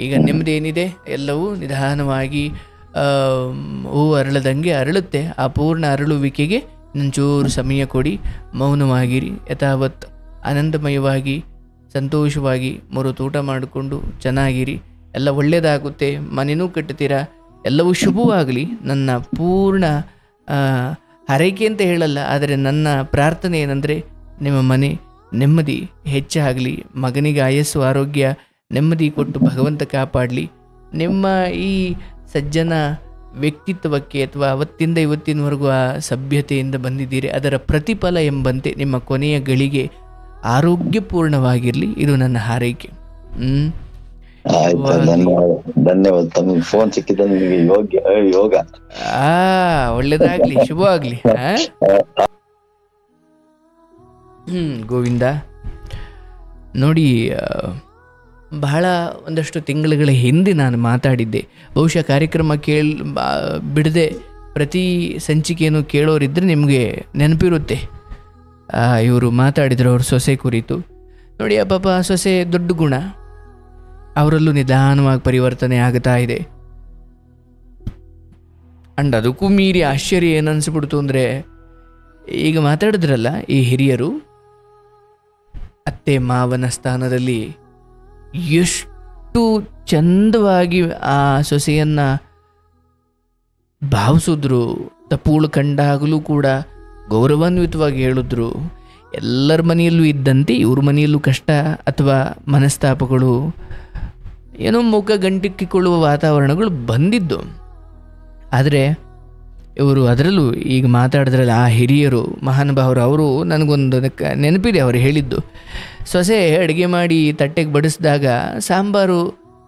ಈಗ ನೆಮ್ಮದೇನಿದೆ ಎಲ್ಲವೂ ನಿಧಾನವಾಗಿ ಹೂವು ಅರಳದಂಗೆ ಅರಳುತ್ತೆ. ಆ ಪೂರ್ಣ ಅರಳುವಿಕೆಗೆ ಒಂಚೂರು ಸಮಯ ಕೊಡಿ, ಮೌನವಾಗಿರಿ, ಯಥಾವತ್ ಆನಂದಮಯವಾಗಿ ಸಂತೋಷವಾಗಿ ಮರುತೂಟ ಮಾಡಿಕೊಂಡು ಚೆನ್ನಾಗಿರಿ. ಎಲ್ಲ ಒಳ್ಳೆಯದಾಗುತ್ತೆ, ಮನೆಯೂ ಕಟ್ಟುತ್ತೀರಾ, ಎಲ್ಲವೂ ಶುಭವಾಗಲಿ. ನನ್ನ ಪೂರ್ಣ ಹರಕೆ ಅಂತ ಹೇಳಲ್ಲ, ಆದರೆ ನನ್ನ ಪ್ರಾರ್ಥನೆ ಏನಂದರೆ ನಿಮ್ಮ ಮನೆ ನೆಮ್ಮದಿ ಹೆಚ್ಚಾಗಲಿ, ಮಗನಿಗೆ ಆಯಸ್ಸು ಆರೋಗ್ಯ ನೆಮ್ಮದಿ ಕೊಟ್ಟು ಭಗವಂತ ಕಾಪಾಡಲಿ. ನಿಮ್ಮ ಈ ಸಜ್ಜನ ವ್ಯಕ್ತಿತ್ವಕ್ಕೆ ಅಥವಾ ಅವತ್ತಿಂದ ಇವತ್ತಿನವರೆಗೂ ಆ ಸಭ್ಯತೆಯಿಂದ ಬಂದಿದ್ದೀರಿ, ಅದರ ಪ್ರತಿಫಲ ಎಂಬಂತೆ ನಿಮ್ಮ ಕೊನೆಯ ಗಳಿಗೆ ಆರೋಗ್ಯಪೂರ್ಣವಾಗಿರಲಿ. ಇದು ನನ್ನ ಹಾರೈಕೆ. ಧನ್ಯವಾದ. ಫೋನ್ ಸಿಕ್ಕಿದ ಯೋಗ. ಒಳ್ಳೇದಾಗ್ಲಿ, ಶುಭವಾಗ್ಲಿ. ಗೋವಿಂದ. ನೋಡಿ, ಬಹಳ ಒಂದಷ್ಟು ತಿಂಗಳುಗಳ ಹಿಂದೆ ನಾನು ಮಾತಾಡಿದ್ದೆ. ಬಹುಶಃ ಕಾರ್ಯಕ್ರಮ ಬಿಡದೆ ಪ್ರತಿ ಸಂಚಿಕೆಯನ್ನು ಕೇಳೋರಿದ್ದರೆ ನಿಮಗೆ ನೆನಪಿರುತ್ತೆ. ಇವರು ಮಾತಾಡಿದ್ರು ಅವ್ರ ಸೊಸೆ ಕುರಿತು. ನೋಡಿ, ಪಾಪ ಸೊಸೆ ದೊಡ್ಡ ಗುಣ, ಅವರಲ್ಲೂ ನಿಧಾನವಾಗಿ ಪರಿವರ್ತನೆ ಆಗ್ತಾ ಇದೆ. ಅಂಡ್ ಅದಕ್ಕೂ ಮೀರಿ ಆಶ್ಚರ್ಯ ಏನನ್ಸ್ಬಿಡ್ತು ಅಂದರೆ, ಈಗ ಮಾತಾಡಿದ್ರಲ್ಲ ಈ ಹಿರಿಯರು, ಅತ್ತೆ ಮಾವನ ಸ್ಥಾನದಲ್ಲಿ ಎಷ್ಟು ಚಂದವಾಗಿ ಆ ಸೊಸೆಯನ್ನು ಭಾವಿಸಿದ್ರು. ತಪ್ಪುಗಳು ಕಂಡಾಗಲೂ ಕೂಡ ಗೌರವಾನ್ವಿತವಾಗಿ ಹೇಳಿದ್ರು. ಎಲ್ಲರ ಮನೆಯಲ್ಲೂ ಇದ್ದಂತೆ ಇವ್ರ ಮನೆಯಲ್ಲೂ ಕಷ್ಟ ಅಥವಾ ಮನಸ್ತಾಪಗಳು, ಏನೋ ಮುಖ ಗಂಟಿಕ್ಕಿಕೊಳ್ಳುವ ವಾತಾವರಣಗಳು ಬಂದಿದ್ದು. ಆದರೆ ಇವರು ಅದರಲ್ಲೂ ಈಗ ಮಾತಾಡಿದ್ರಲ್ಲ ಆ ಹಿರಿಯರು ಮಹಾನುಭಾವರು, ಅವರು ನನಗೊಂದು ನೆನಪಿದೆ. ಅವರು ಹೇಳಿದ್ದು, ಸೊಸೆ ಅಡುಗೆ ಮಾಡಿ ತಟ್ಟೆಗೆ ಬಡಿಸಿದಾಗ ಸಾಂಬಾರು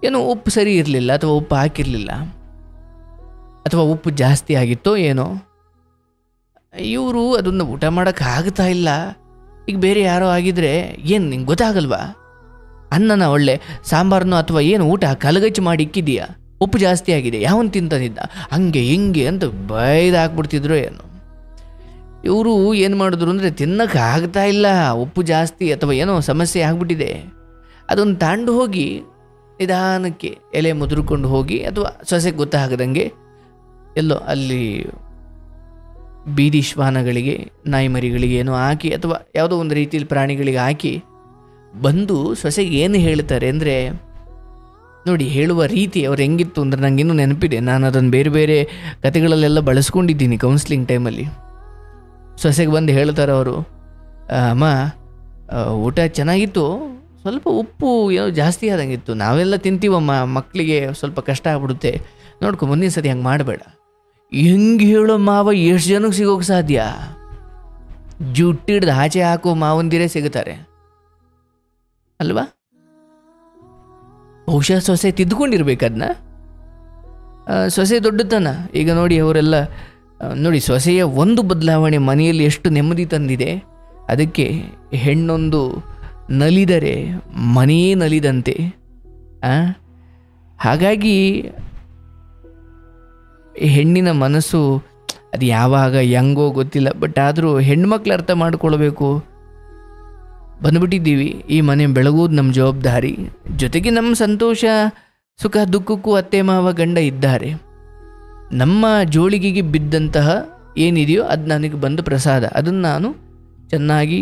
ಏನೋ ಉಪ್ಪು ಸರಿ ಇರಲಿಲ್ಲ, ಅಥವಾ ಉಪ್ಪು ಹಾಕಿರಲಿಲ್ಲ, ಅಥವಾ ಉಪ್ಪು ಜಾಸ್ತಿ ಆಗಿತ್ತೋ ಏನೋ. ಇವರು ಅದನ್ನು ಊಟ ಮಾಡೋಕ್ಕೆ ಆಗ್ತಾ ಇಲ್ಲ. ಈಗ ಬೇರೆ ಯಾರೋ ಆಗಿದ್ರೆ ಏನು ನಿಂಗೆ ಗೊತ್ತಾಗಲ್ವಾ? ಅನ್ನನ ಒಳ್ಳೆ ಸಾಂಬಾರನ್ನು ಅಥವಾ ಏನು ಊಟ ಕಲಗಚ್ಚಿ ಮಾಡಿ ಇಕ್ಕಿದೀಯಾ, ಉಪ್ಪು ಜಾಸ್ತಿ ಆಗಿದೆ, ಯಾವನ್ ತಿಂತನಿದ್ದ, ಹಂಗೆ ಹಿಂಗೆ ಅಂತ ಬೈದು ಹಾಕ್ಬಿಡ್ತಿದ್ರು ಏನು. ಇವರು ಏನು ಮಾಡಿದ್ರು ಅಂದರೆ, ತಿನ್ನಕ್ಕೆ ಆಗ್ತಾ ಇಲ್ಲ, ಉಪ್ಪು ಜಾಸ್ತಿ ಅಥವಾ ಏನೋ ಸಮಸ್ಯೆ ಆಗ್ಬಿಟ್ಟಿದೆ, ಅದನ್ನು ತಾಂಡು ಹೋಗಿ ನಿಧಾನಕ್ಕೆ ಎಲೆ ಮುದುರ್ಕೊಂಡು ಹೋಗಿ, ಅಥವಾ ಸೊಸೆಗೆ ಗೊತ್ತಾಗದಂಗೆ ಎಲ್ಲೋ ಅಲ್ಲಿ ಬೀದಿ ಶ್ವಾನಗಳಿಗೆ, ನಾಯಿ ಮರಿಗಳಿಗೆ ಏನೋ ಹಾಕಿ, ಅಥವಾ ಯಾವುದೋ ಒಂದು ರೀತಿಯಲ್ಲಿ ಪ್ರಾಣಿಗಳಿಗೆ ಹಾಕಿ ಬಂದು ಸೊಸೆಗೆ ಏನು ಹೇಳ್ತಾರೆ ಅಂದರೆ, ನೋಡಿ ಹೇಳುವ ರೀತಿ ಅವ್ರು ಹೆಂಗಿತ್ತು ಅಂದರೆ ನನಗಿನ್ನೂ ನೆನಪಿದೆ. ನಾನು ಅದನ್ನು ಬೇರೆ ಬೇರೆ ಕತೆಗಳಲ್ಲೆಲ್ಲ ಬಳಸ್ಕೊಂಡಿದ್ದೀನಿ ಕೌನ್ಸ್ಲಿಂಗ್ ಟೈಮಲ್ಲಿ. ಸೊಸೆಗೆ ಬಂದು ಹೇಳ್ತಾರೆ ಅವರು, ಅಮ್ಮ ಊಟ ಚೆನ್ನಾಗಿತ್ತು, ಸ್ವಲ್ಪ ಉಪ್ಪು ಏನೋ ಜಾಸ್ತಿ ಆದಂಗಿತ್ತು. ನಾವೆಲ್ಲ ತಿಂತೀವಮ್ಮ, ಮಕ್ಕಳಿಗೆ ಸ್ವಲ್ಪ ಕಷ್ಟ ಆಗ್ಬಿಡುತ್ತೆ, ನೋಡ್ಕೊ ಮುಂದಿನ ಸತಿ ಹಂಗೆ ಮಾಡಬೇಡ. ಹೆಂಗೆ ಹೇಳೋ ಮಾವ, ಎಷ್ಟು ಜನಕ್ಕೆ ಸಿಗೋಕೆ ಸಾಧ್ಯ? ಜುಟ್ಟಿಡ್ದು ಆಚೆ ಹಾಕೋ ಮಾವಂದಿರೇ ಸಿಗುತ್ತಾರೆ ಅಲ್ವಾ? ಬಹುಶಃ ಸೊಸೆ ತಿದ್ದುಕೊಂಡಿರ್ಬೇಕದನ್ನ. ಸೊಸೆ ದೊಡ್ಡತನ. ಈಗ ನೋಡಿ ಅವರೆಲ್ಲ ನೋಡಿ, ಸೊಸೆಯ ಒಂದು ಬದಲಾವಣೆ ಮನೆಯಲ್ಲಿ ಎಷ್ಟು ನೆಮ್ಮದಿ ತಂದಿದೆ. ಅದಕ್ಕೆ ಹೆಣ್ಣೊಂದು ನಲಿದರೆ ಮನೆಯೇ ನಲಿದಂತೆ. ಹಾಗಾಗಿ ಹೆಣ್ಣಿನ ಮನಸ್ಸು ಅದು ಯಾವಾಗ ಹೆಂಗೋ ಗೊತ್ತಿಲ್ಲ, ಬಟ್ ಆದರೂ ಹೆಣ್ಮಕ್ಳು ಅರ್ಥ ಮಾಡ್ಕೊಳ್ಬೇಕು. ಬಂದುಬಿಟ್ಟಿದ್ದೀವಿ, ಈ ಮನೆ ಬೆಳಗೋದು ನಮ್ಮ ಜವಾಬ್ದಾರಿ. ಜೊತೆಗೆ ನಮ್ಮ ಸಂತೋಷ ಸುಖ ದುಃಖಕ್ಕೂ ಅತ್ತೆ ಮಾವ ಗಂಡ ಇದ್ದಾರೆ. ನಮ್ಮ ಜೋಳಿಗೆಗೆ ಬಿದ್ದಂತಹ ಏನಿದೆಯೋ ಅದು ನನಗೆ ಬಂದ ಪ್ರಸಾದ, ಅದನ್ನು ನಾನು ಚೆನ್ನಾಗಿ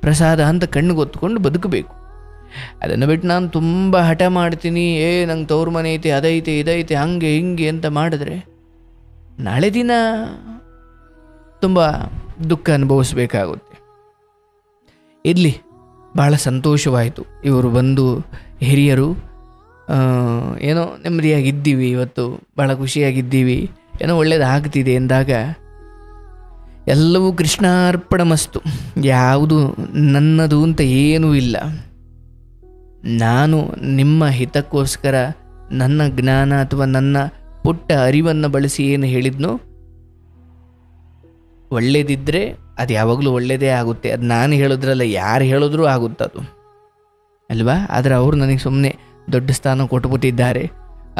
ಪ್ರಸಾದ ಅಂತ ಕಣ್ಣಿಗೊತ್ಕೊಂಡು ಬದುಕಬೇಕು. ಅದನ್ನು ಬಿಟ್ಟು ನಾನು ತುಂಬ ಹಠ ಮಾಡ್ತೀನಿ, ನಂಗೆ ತವ್ರ ಮನೆ ಐತೆ, ಅದೈತೆ ಇದೈತೆ, ಹಂಗೆ ಹಿಂಗೆ ಅಂತ ಮಾಡಿದ್ರೆ ನಾಳೆ ದಿನ ತುಂಬ ದುಃಖ ಅನುಭವಿಸ್ಬೇಕಾಗುತ್ತೆ. ಇರಲಿ, ಭಾಳ ಸಂತೋಷವಾಯಿತು ಇವರು ಬಂದು, ಹಿರಿಯರು. ಏನೋ ನೆಮ್ಮದಿಯಾಗಿದ್ದೀವಿ ಇವತ್ತು, ಭಾಳ ಖುಷಿಯಾಗಿದ್ದೀವಿ, ಏನೋ ಒಳ್ಳೇದು ಆಗ್ತಿದೆ ಎಂದಾಗ ಎಲ್ಲವೂ ಕೃಷ್ಣಾರ್ಪಣಮಸ್ತು. ಯಾವುದು ನನ್ನದು ಅಂತ ಏನೂ ಇಲ್ಲ. ನಾನು ನಿಮ್ಮ ಹಿತಕ್ಕೋಸ್ಕರ ನನ್ನ ಜ್ಞಾನ ಅಥವಾ ನನ್ನ ಪುಟ್ಟ ಅರಿವನ್ನು ಬಳಸಿ ಏನು ಹೇಳಿದ್ನೋ, ಒಳ್ಳೇದಿದ್ದರೆ ಅದು ಯಾವಾಗಲೂ ಒಳ್ಳೆಯದೇ ಆಗುತ್ತೆ. ಅದು ನಾನು ಹೇಳೋದ್ರಲ್ಲ, ಯಾರು ಹೇಳಿದ್ರೂ ಆಗುತ್ತದು ಅಲ್ವಾ? ಆದರೆ ಅವರು ನನಗೆ ಸುಮ್ಮನೆ ದೊಡ್ಡ ಸ್ಥಾನ ಕೊಟ್ಬಿಟ್ಟಿದ್ದಾರೆ.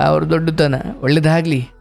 ಅವ್ರ ದೊಡ್ಡತನ, ಒಳ್ಳೇದಾಗಲಿ.